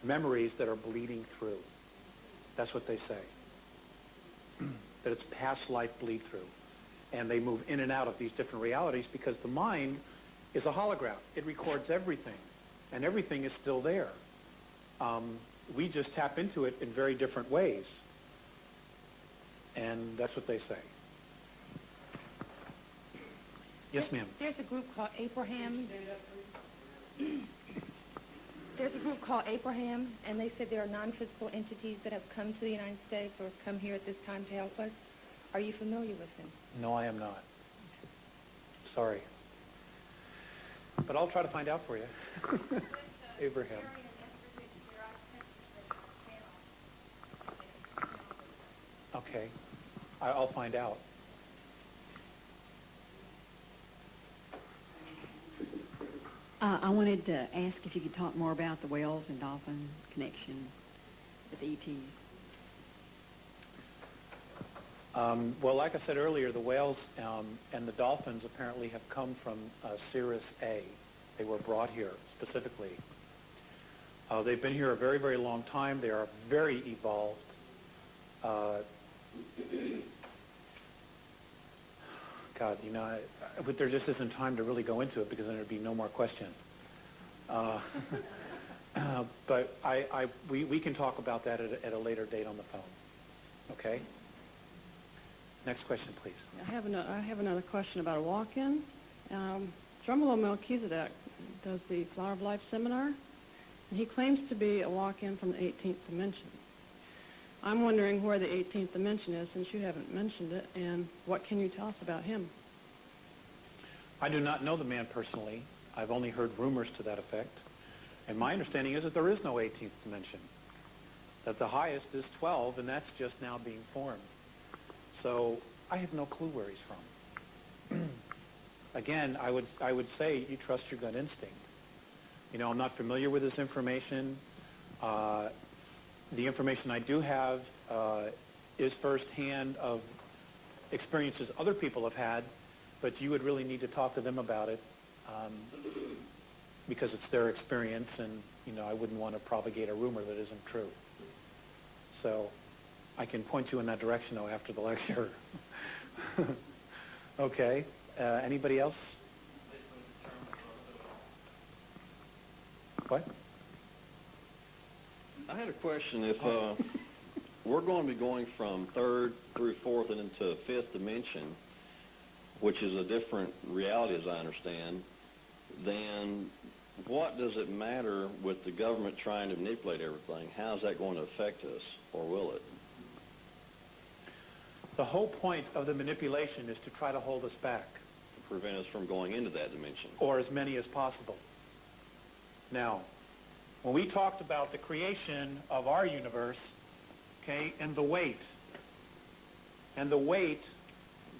memories that are bleeding through. That's what they say. That it's past life bleed through. And they move in and out of these different realities because the mind is a hologram. It records everything, and everything is still there. We just tap into it in very different ways. And that's what they say. Yes, ma'am. There's a group called Abraham. There's a group called Abraham, and they said there are non-physical entities that have come to the United States or have come here at this time to help us. Are you familiar with them? No, I am not. Sorry. But I'll try to find out for you. Abraham. Okay. I'll find out. I wanted to ask if you could talk more about the whales and dolphin connection with ETs. Well, like I said earlier, the whales and the dolphins apparently have come from Cirrus A. They were brought here specifically. They've been here a very, very long time. They are very evolved. God, you know, but there just isn't time to really go into it because then there'd be no more questions. But we can talk about that at a later date on the phone. Okay? Next question, please. I have another question about a walk-in. Drumolo Melchizedek does the Flower of Life seminar, and he claims to be a walk-in from the 18th dimension. I'm wondering where the 18th dimension is, since you haven't mentioned it, and what can you tell us about him? I do not know the man personally. I've only heard rumors to that effect. And my understanding is that there is no 18th dimension, that the highest is 12, and that's just now being formed. So I have no clue where he's from. Again, I would say you trust your gut instinct. You know, I'm not familiar with this information. The information I do have is firsthand of experiences other people have had, but you would really need to talk to them about it because it's their experience, and, you know, I wouldn't want to propagate a rumor that isn't true. So I can point you in that direction, though, after the lecture. Okay. Anybody else? What? I had a question. If we're going to be going from third through fourth and into fifth dimension, which is a different reality as I understand, then what does it matter with the government trying to manipulate everything? How is that going to affect us, or will it? The whole point of the manipulation is to try to hold us back. To prevent us from going into that dimension. Or as many as possible. Now, when we talked about the creation of our universe, okay, and the weight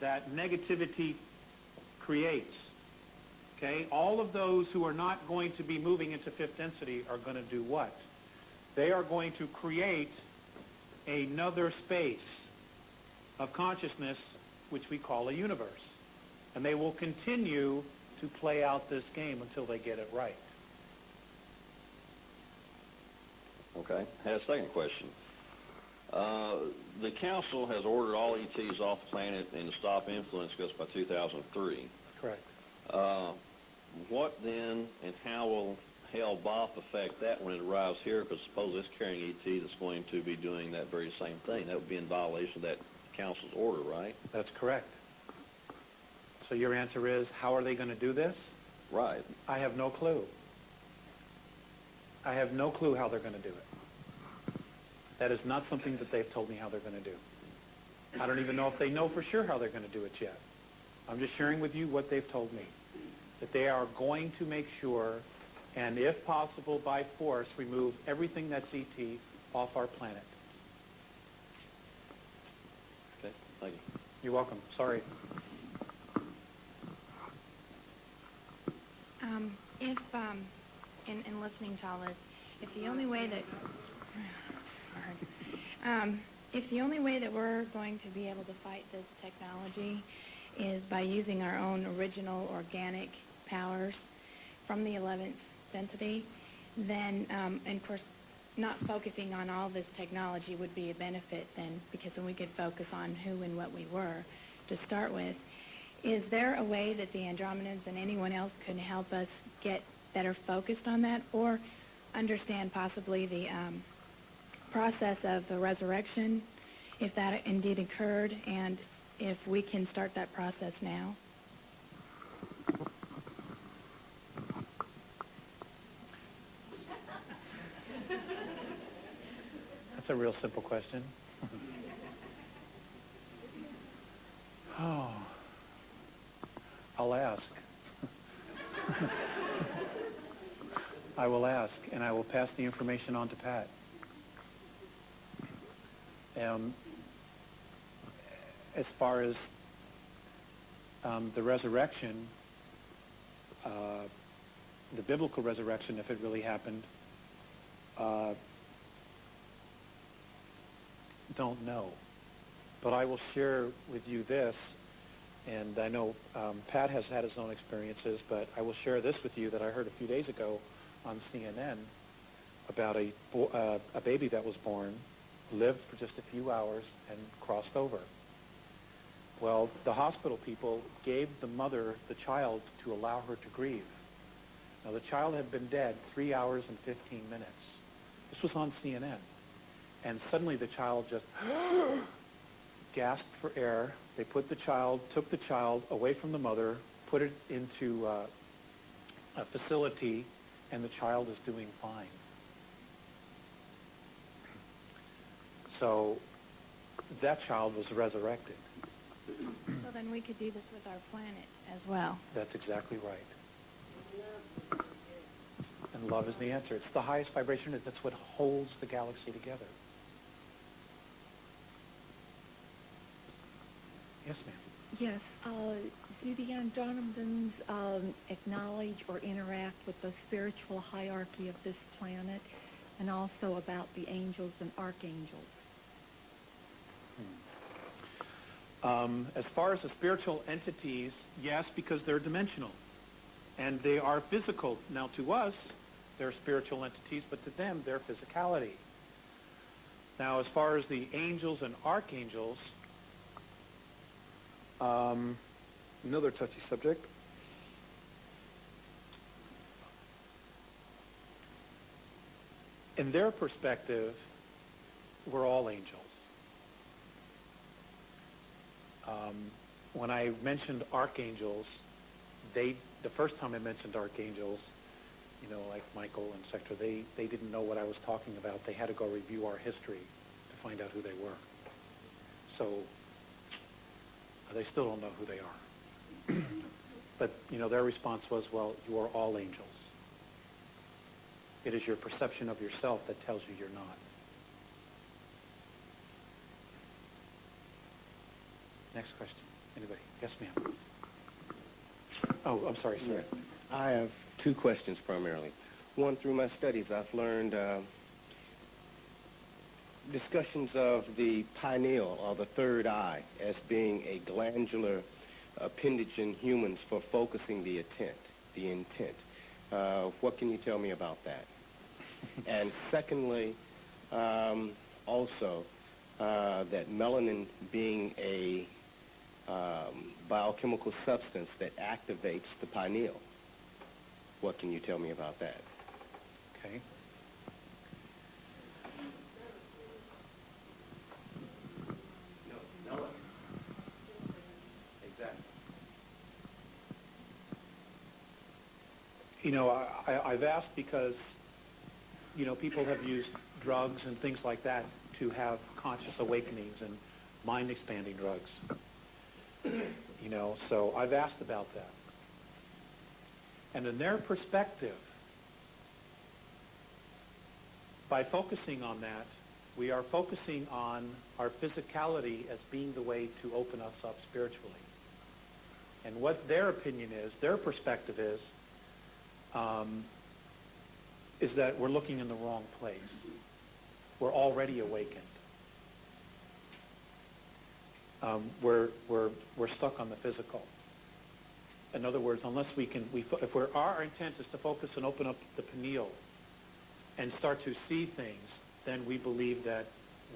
that negativity creates, okay, all of those who are not going to be moving into fifth density are going to do what? They are going to create another space of consciousness, which we call a universe. And they will continue to play out this game until they get it right. Okay. I had a second question. The council has ordered all ETs off the planet and to stop influencing us by 2003. Correct. What then and how will Hale-Bopp affect that when it arrives here? Because suppose it's carrying ET that's going to be doing that very same thing. That would be in violation of that council's order, right? That's correct. So your answer is, how are they going to do this? Right. I have no clue. I have no clue how they're going to do it. That is not something that they've told me how they're going to do. I don't even know if they know for sure how they're going to do it yet. I'm just sharing with you what they've told me. That they are going to make sure, and if possible by force, remove everything that's ET off our planet. Okay. Thank you. You're welcome. Sorry. In listening to all this, if the only way that we're going to be able to fight this technology is by using our own original organic powers from the 11th density, then, and of course, not focusing on all this technology would be a benefit then, because then we could focus on who and what we were to start with. Is there a way that the Andromedans and anyone else could help us get better focused on that, or understand possibly the process of the resurrection, if that indeed occurred, and if we can start that process now? That's a real simple question. Oh, I'll ask. I will ask, and I will pass the information on to Pat. As far as the resurrection, the biblical resurrection, if it really happened, don't know. But I will share with you this, and I know Pat has had his own experiences, but I will share this with you that I heard a few days ago on CNN about a baby that was born, lived for just a few hours, and crossed over. Well, the hospital people gave the mother the child to allow her to grieve. Now, the child had been dead 3 hours and 15 minutes. This was on CNN. And suddenly the child just gasped for air. They took the child away from the mother, put it into a facility, and the child is doing fine. So that child was resurrected. So then we could do this with our planet as well. That's exactly right. And love is the answer. It's the highest vibration. That's what holds the galaxy together. Yes, ma'am. Yes, do the Andromedans acknowledge or interact with the spiritual hierarchy of this planet, and also about the angels and archangels? As far as the spiritual entities, yes, because they're dimensional. And they are physical. Now, to us, they're spiritual entities, but to them, they're physicality. Now, as far as the angels and archangels, another touchy subject. In their perspective, we're all angels. When I mentioned archangels, the first time I mentioned archangels, like Michael and Sector, they didn't know what I was talking about. They had to go review our history to find out who they were. So they still don't know who they are. But, their response was, well, you are all angels. It is your perception of yourself that tells you you're not. Next question. Anybody? Yes, ma'am. Oh, I'm sorry, sir. I have two questions primarily. One, through my studies, I've learned discussions of the pineal, or the third eye, as being a glandular appendage in humans for focusing the intent. What can you tell me about that? And secondly, also, that melanin being a biochemical substance that activates the pineal. What can you tell me about that? Okay. No, melanin. Exactly. I've asked because, people have used drugs and things like that to have conscious awakenings and mind-expanding drugs. So I've asked about that. And in their perspective, by focusing on that, we are focusing on our physicality as being the way to open us up spiritually. And what their opinion is, their perspective is that we're looking in the wrong place. We're already awakened. We're stuck on the physical. In other words, unless our intent is to focus and open up the pineal and start to see things, then we believe that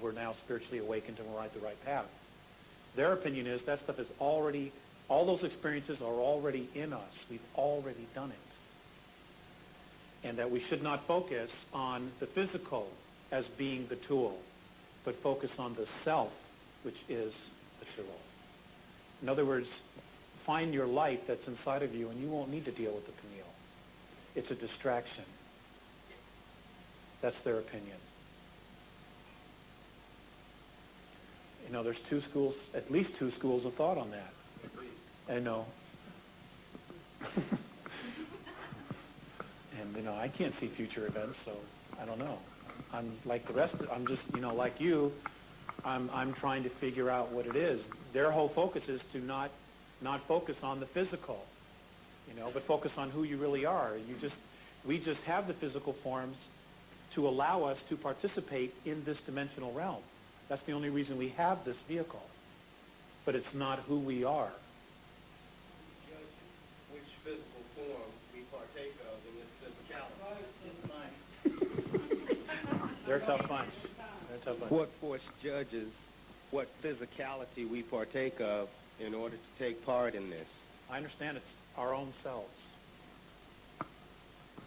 we're now spiritually awakened and we're on the right path. Their opinion is that stuff is already, all those experiences are already in us. We've already done it. And that we should not focus on the physical as being the tool, but focus on the self, which is the tool. In other words, find your light that's inside of you, and you won't need to deal with the pineal. It's a distraction. That's their opinion. There's at least two schools of thought on that. I know. And, I can't see future events, so I don't know. I'm like the rest I'm just, like you, I'm trying to figure out what it is. Their whole focus is to not focus on the physical, but focus on who you really are. We just have the physical forms to allow us to participate in this dimensional realm. That's the only reason we have this vehicle. But it's not who we are. Judge which physical form we partake of in this physicality. They're a tough bunch. They're a tough bunch. What force judges what physicality we partake of in order to take part in this? I understand it's our own selves.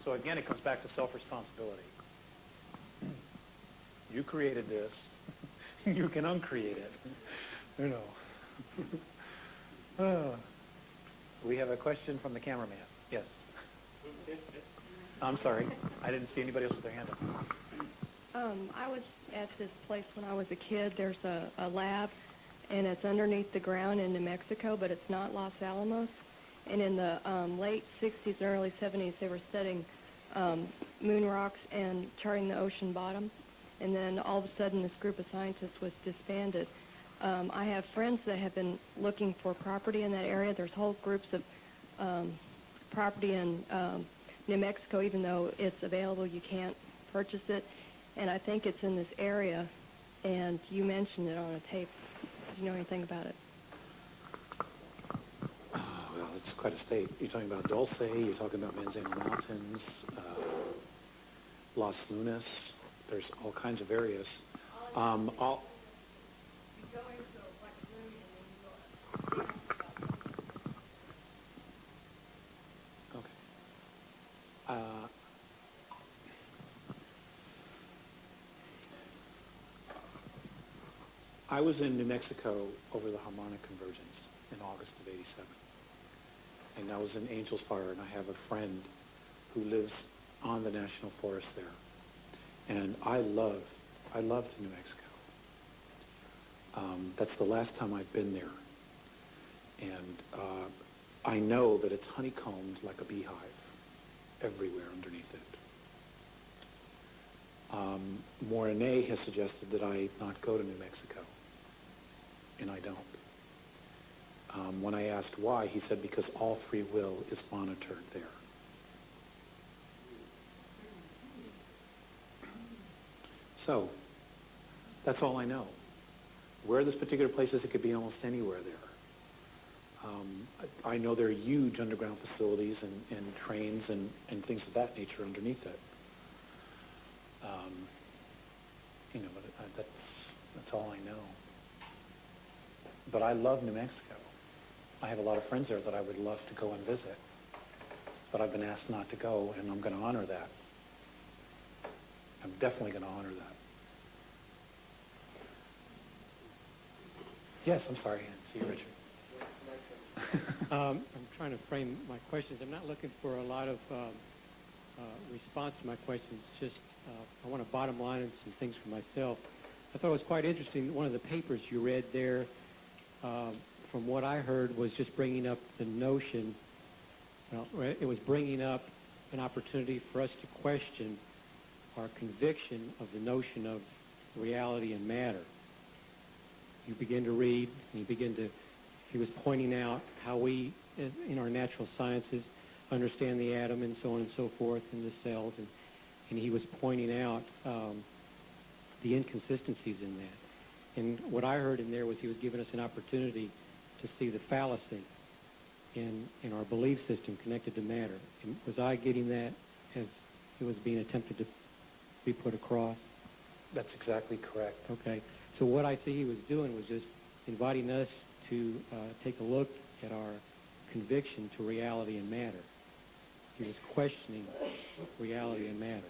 So again, it comes back to self-responsibility. You created this. You can uncreate it. You know. We have a question from the cameraman. Yes. I'm sorry. I didn't see anybody else with their hand up. I was at this place when I was a kid. There's a lab, and it's underneath the ground in New Mexico, but it's not Los Alamos. And in the late 60s and early 70s, they were studying moon rocks and charting the ocean bottom. And then all of a sudden, this group of scientists was disbanded. I have friends that have been looking for property in that area. There's whole groups of property in New Mexico, even though it's available, you can't purchase it. And I think it's in this area, and you mentioned it on a tape. Do you know anything about it? Well, it's quite a state. You're talking about Dulce, you're talking about Manzano Mountains, Las Lunas. There's all kinds of areas. I was in New Mexico over the harmonic convergence in August of '87. And I was in Angel's Fire, and I have a friend who lives on the National Forest there. And I loved New Mexico. That's the last time I've been there. And I know that it's honeycombed like a beehive everywhere underneath it. Mornay has suggested that I not go to New Mexico, and I don't. When I asked why, he said because all free will is monitored there. So, that's all I know. Where this particular place is, it could be almost anywhere there. I know there are huge underground facilities and trains and things of that nature underneath it. But that's all I know. But I love New Mexico. I have a lot of friends there that I would love to go and visit. But I've been asked not to go, and I'm going to honor that. I'm definitely going to honor that. Yes, I'm sorry. I see you, Richard. I'm trying to frame my questions. I'm not looking for a lot of response to my questions. Just I want to bottom line and some things for myself. I thought it was quite interesting. One of the papers you read there, from what I heard, was just bringing up the notion. Well, it was bringing up an opportunity for us to question our conviction of the notion of reality and matter. You begin to read, and he was pointing out how we, in our natural sciences, understand the atom and so on and so forth, and the cells, and he was pointing out the inconsistencies in that. And what I heard in there was he was giving us an opportunity to see the fallacy in our belief system connected to matter. And was I getting that as it was being attempted to be put across? That's exactly correct. Okay. So what I see he was doing was just inviting us to take a look at our conviction to reality and matter. He was questioning reality and matter.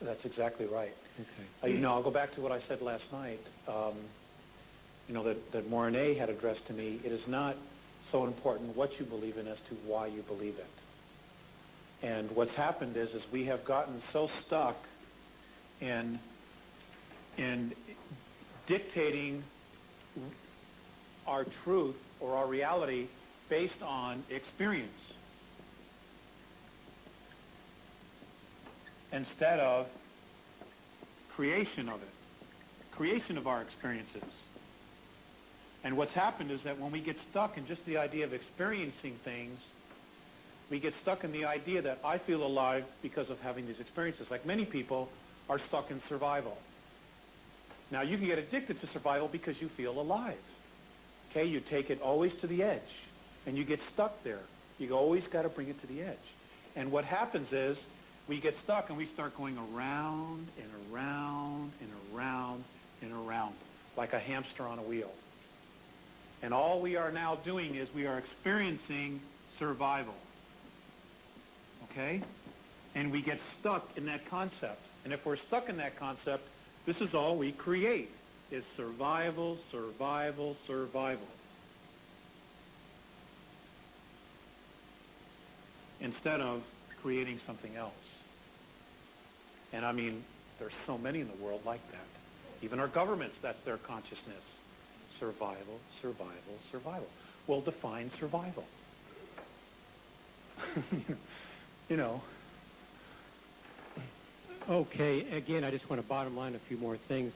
That's exactly right. Okay. I'll go back to what I said last night. That Mornay had addressed to me. It is not so important what you believe in as to why you believe it. And what's happened is we have gotten so stuck in dictating our truth or our reality based on experience instead of creation of it, creation of our experiences. And what's happened is that when we get stuck in just the idea of experiencing things, We get stuck in the idea that I feel alive because of having these experiences. Like many people are stuck in survival. Now, you can get addicted to survival because you feel alive. Okay, you take it always to the edge, and you get stuck there. You always got to bring it to the edge. And what happens is we get stuck and we start going around and around and around and around like a hamster on a wheel. And all we are now doing is we are experiencing survival. Okay? And we get stuck in that concept. And if we're stuck in that concept, this is all we create, is survival, survival, survival. Instead of creating something else. And I mean, there's so many in the world like that. Even our governments, that's their consciousness. Survival, survival, survival. Well, define survival. You know. Okay, again, I just want to bottom line a few more things.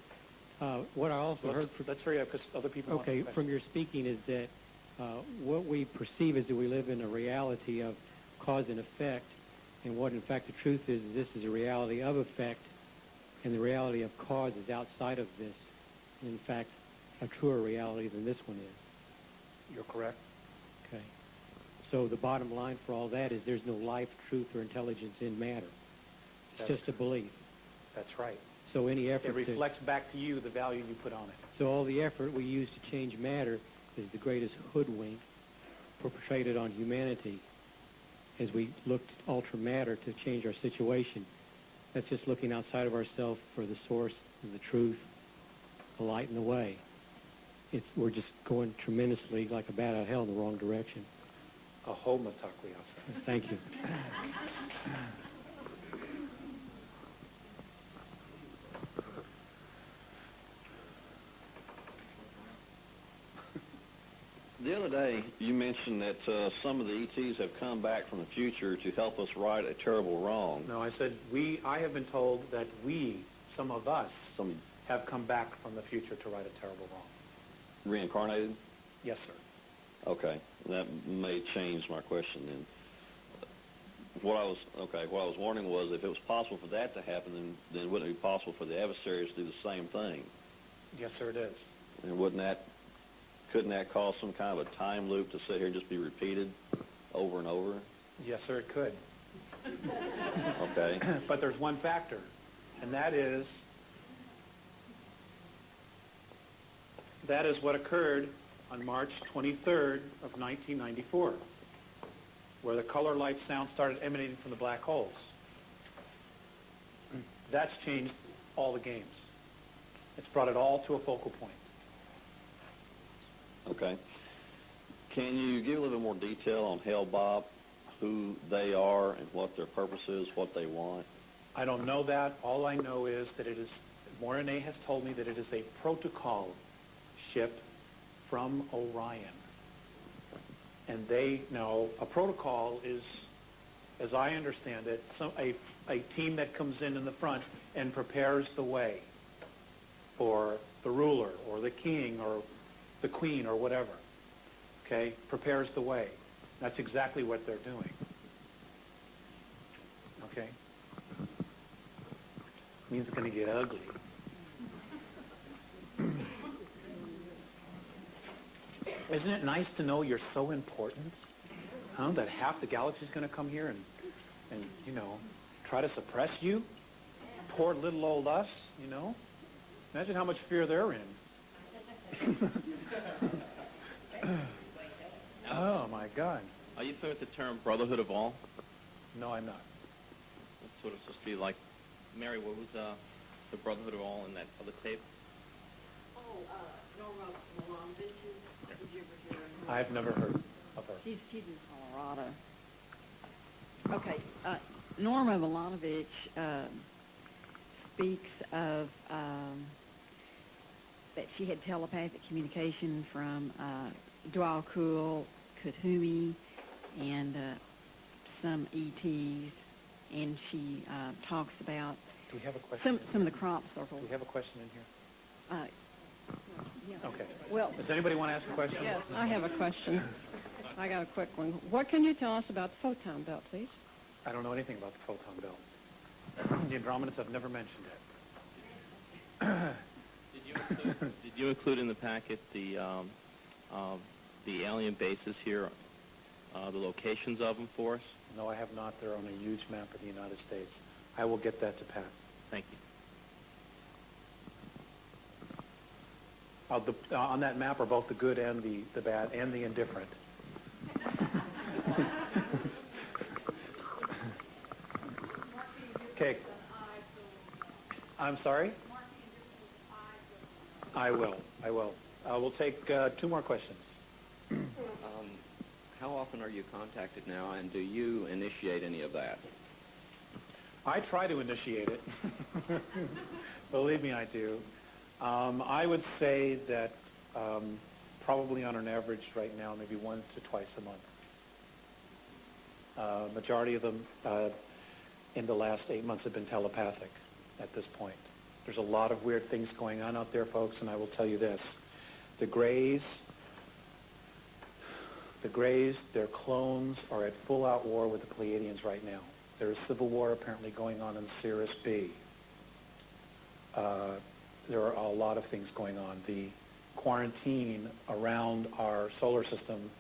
What I also heard... Let's hurry up because other people want to Okay, from your speaking is that what we perceive is that we live in a reality of cause and effect, and what in fact the truth is this is a reality of effect, and the reality of cause is outside of this, and in fact a truer reality than this one is. You're correct. Okay. So the bottom line for all that is there's no life, truth, or intelligence in matter. It's just a belief. That's right. So any effort It reflects back to you the value you put on it. So all the effort we use to change matter is the greatest hoodwink perpetrated on humanity as we look to alter matter to change our situation. That's just looking outside of ourselves for the source of the truth, the light, and the way. We're just going tremendously like a bat out of hell in the wrong direction. Aho matakli asa. Thank you. The other day, you mentioned that some of the ETs have come back from the future to help us right a terrible wrong. No, I said I have been told that some of us, have come back from the future to right a terrible wrong. Reincarnated? Yes, sir. Okay, that may change my question then. What I was wondering was if it was possible for that to happen, then wouldn't it be possible for the adversaries to do the same thing? Yes, sir, it is. And couldn't that cause some kind of a time loop to sit here and just be repeated over and over? Yes, sir, it could. Okay. But there's one factor, and that is what occurred on March 23rd of 1994, where the color, light, sound started emanating from the black holes. That's changed all the games. It's brought it all to a focal point. Okay. Can you give a little bit more detail on Hale-Bopp, who they are and what their purpose is, what they want? I don't know that. All I know is that Morane has told me that it is a protocol ship from Orion. And a protocol is, as I understand it, a team that comes in the front and prepares the way for the ruler or the king or the queen or whatever, okay, prepares the way. That's exactly what they're doing, okay? Means it's going to get ugly. Isn't it nice to know you're so important, that half the galaxy is going to come here and try to suppress you? Poor little old us, Imagine how much fear they're in. Oh, my God. Are you familiar with the term brotherhood of all? No, I'm not. It's sort of supposed to be like, Mary, what was the brotherhood of all in that other tape? Oh, Norma Milovich, did you ever hear her? I've never heard of her. She's in Colorado. Okay, Norma Milovich speaks of that she had telepathic communication from Dwal Kul, Kuthumi, and some ETs, and she talks about Do we have a question? some of the crop circles. Do we have a question in here? Yeah. Okay. Well, Does anybody want to ask a question? Yes, I have a question. I got a quick one. What can you tell us about the photon belt, please? I don't know anything about the photon belt. The Andromedans have never mentioned it. Did you include in the packet the alien bases here, the locations of them for us? No, I have not. They're on a huge map of the United States. I will get that to Pat. Thank you. On that map are both the good and the bad and the indifferent. Okay. I'm sorry? I will. We'll take 2 more questions. How often are you contacted now, and do you initiate any of that? I try to initiate it. Believe me, I do. I would say that probably on an average right now, maybe 1 to twice a month. Majority of them in the last 8 months have been telepathic at this point. There's a lot of weird things going on out there, folks, and I will tell you this. The Greys, their clones are at full-out war with the Pleiadians right now. There is civil war apparently going on in Sirius B. There are a lot of things going on. The quarantine around our solar system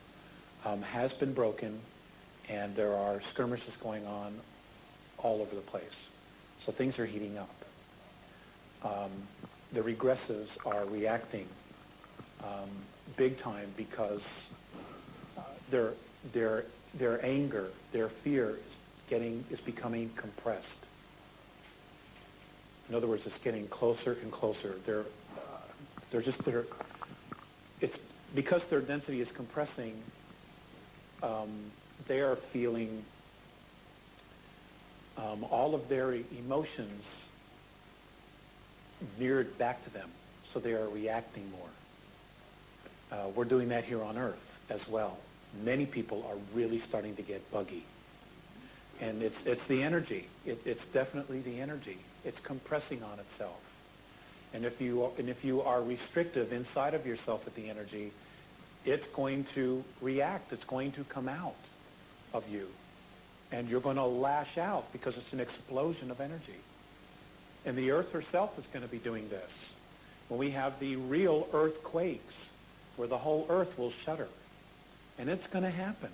has been broken, and there are skirmishes going on all over the place. So things are heating up. The regressives are reacting big time because their anger, their fear is becoming compressed. In other words, it's getting closer and closer. It's because their density is compressing. They are feeling all of their emotions mirrored back to them, so they are reacting more. We're doing that here on Earth as well. Many people are really starting to get buggy. And it's the energy. It's definitely the energy. It's compressing on itself. And if you are restrictive inside of yourself with the energy, it's going to react. It's going to come out of you. And you're going to lash out because it's an explosion of energy. And the Earth herself is going to be doing this. When we have the real earthquakes, where the whole Earth will shudder. And it's going to happen.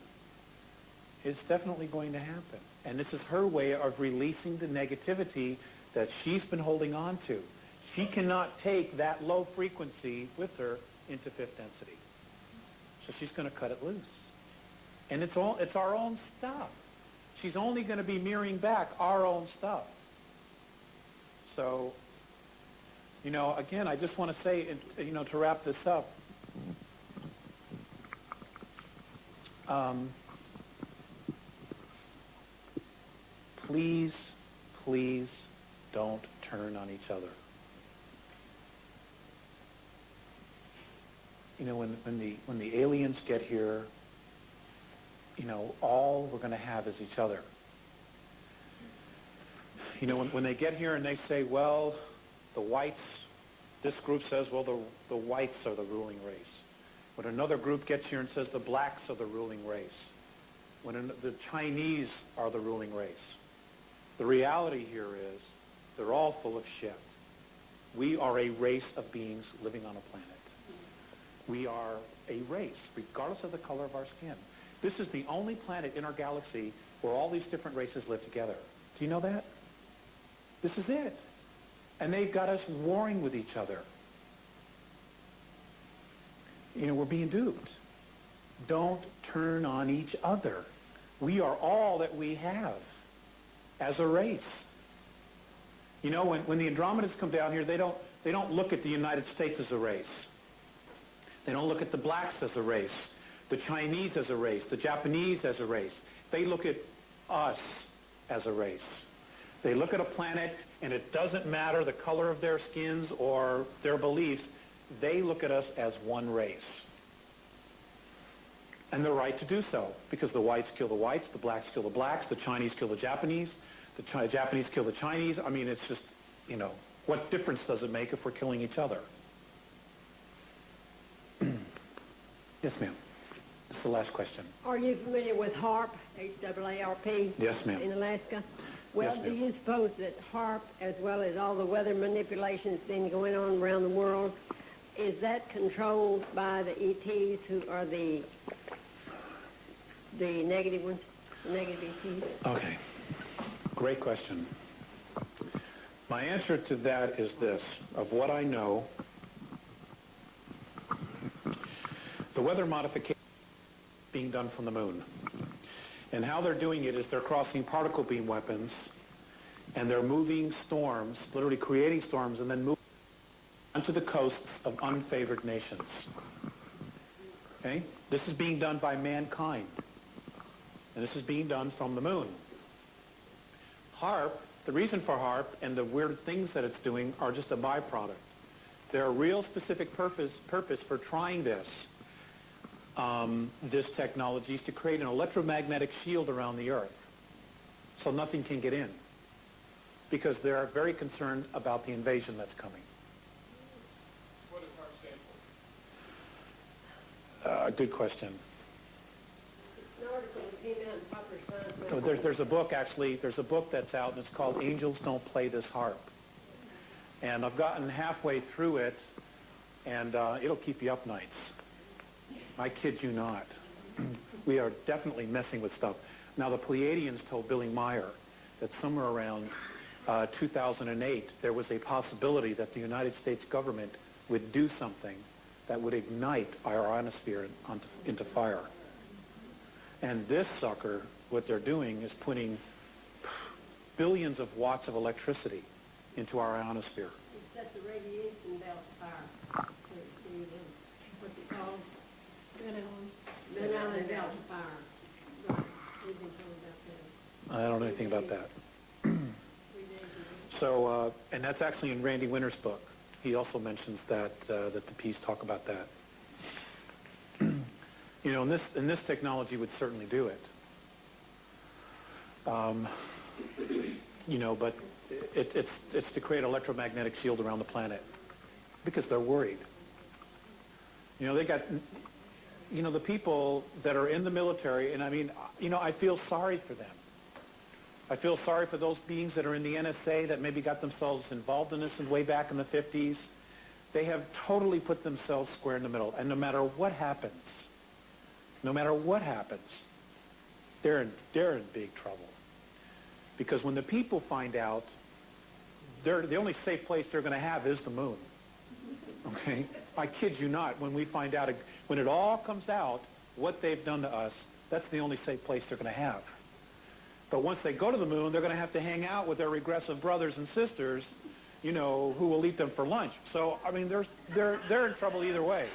It's definitely going to happen. And this is her way of releasing the negativity that she's been holding on to. She cannot take that low frequency with her into fifth density. So she's going to cut it loose. And it's our own stuff. She's only going to be mirroring back our own stuff. So, again, I just want to say, to wrap this up, please, please don't turn on each other. When the aliens get here, all we're going to have is each other. When they get here and they say, well, the whites, this group says, well, the whites are the ruling race. When another group gets here and says the blacks are the ruling race. When the Chinese are the ruling race. The reality here is they're all full of shit. We are a race of beings living on a planet. We are a race, regardless of the color of our skin. This is the only planet in our galaxy where all these different races live together. Do you know that? This is it. And they've got us warring with each other. We're being duped. Don't turn on each other. We are all that we have as a race. When the Andromedans come down here, they don't look at the United States as a race. They don't look at the blacks as a race, the Chinese as a race, the Japanese as a race. They look at us as a race. They look at a planet, and it doesn't matter the color of their skins or their beliefs. They look at us as one race. And they're right to do so, because the whites kill the whites, the blacks kill the blacks, the Chinese kill the Japanese kill the Chinese. I mean, it's just, what difference does it make if we're killing each other? Yes, ma'am. the last question? Are you familiar with HAARP, H-A-A-R-P? Yes, ma'am. In Alaska? Well, Yes, do ma'am. you suppose that HAARP, as well as all the weather manipulation that's been going on around the world, is that controlled by the ETs who are the negative ones, the negative ETs? Okay. Great question. My answer to that is this. Of what I know, the weather modification is being done from the moon. And how they're doing it is they're crossing particle beam weapons, and they're moving storms, literally creating storms, and then moving onto the coasts of unfavored nations. Okay? This is being done by mankind. And this is being done from the moon. HAARP, the reason for HAARP and the weird things that it's doing are just a byproduct. There are real specific purpose for trying this technology is to create an electromagnetic shield around the Earth so nothing can get in, because they're very concerned about the invasion that's coming. What does HAARP stand for? Good question. An article that came out in Popular Science. There's a book, actually, there's a book that's out, and it's called Angels Don't Play This Harp. And I've gotten halfway through it, and it'll keep you up nights. I kid you not. We are definitely messing with stuff. Now, the Pleiadians told Billy Meyer that somewhere around 2008, there was a possibility that the United States government would do something that would ignite our ionosphere into fire. And this sucker, what they're doing is putting billions of watts of electricity into our ionosphere. It sets the radiation belt fire. What's it called? Van Allen belt fire. We've been told about that. I don't know anything about that. So, and that's actually in Randy Winter's book. He also mentions that that the Peace talk about that. You know, and this technology would certainly do it. You know, but it's to create an electromagnetic shield around the planet because they're worried. You know, they got, you know, the people that are in the military, and I mean, you know, I feel sorry for them. I feel sorry for those beings that are in the NSA that maybe got themselves involved in this way back in the 50s. They have totally put themselves square in the middle, and no matter what happens, they're in big trouble. Because when the people find out, the only safe place they're going to have is the moon. Okay? I kid you not. When we find out, when it all comes out, what they've done to us, that's the only safe place they're going to have. But once they go to the moon, they're going to have to hang out with their regressive brothers and sisters, you know, who will eat them for lunch. So, I mean, they're in trouble either way.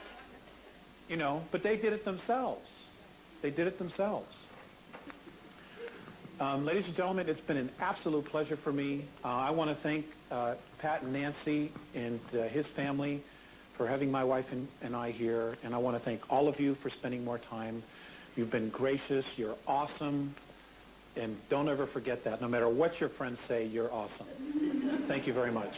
You know, but they did it themselves. They did it themselves. Ladies and gentlemen, it's been an absolute pleasure for me. I want to thank Pat and Nancy and his family for having my wife and I here. And I want to thank all of you for spending more time. You've been gracious. You're awesome. And don't ever forget that. No matter what your friends say, you're awesome. Thank you very much.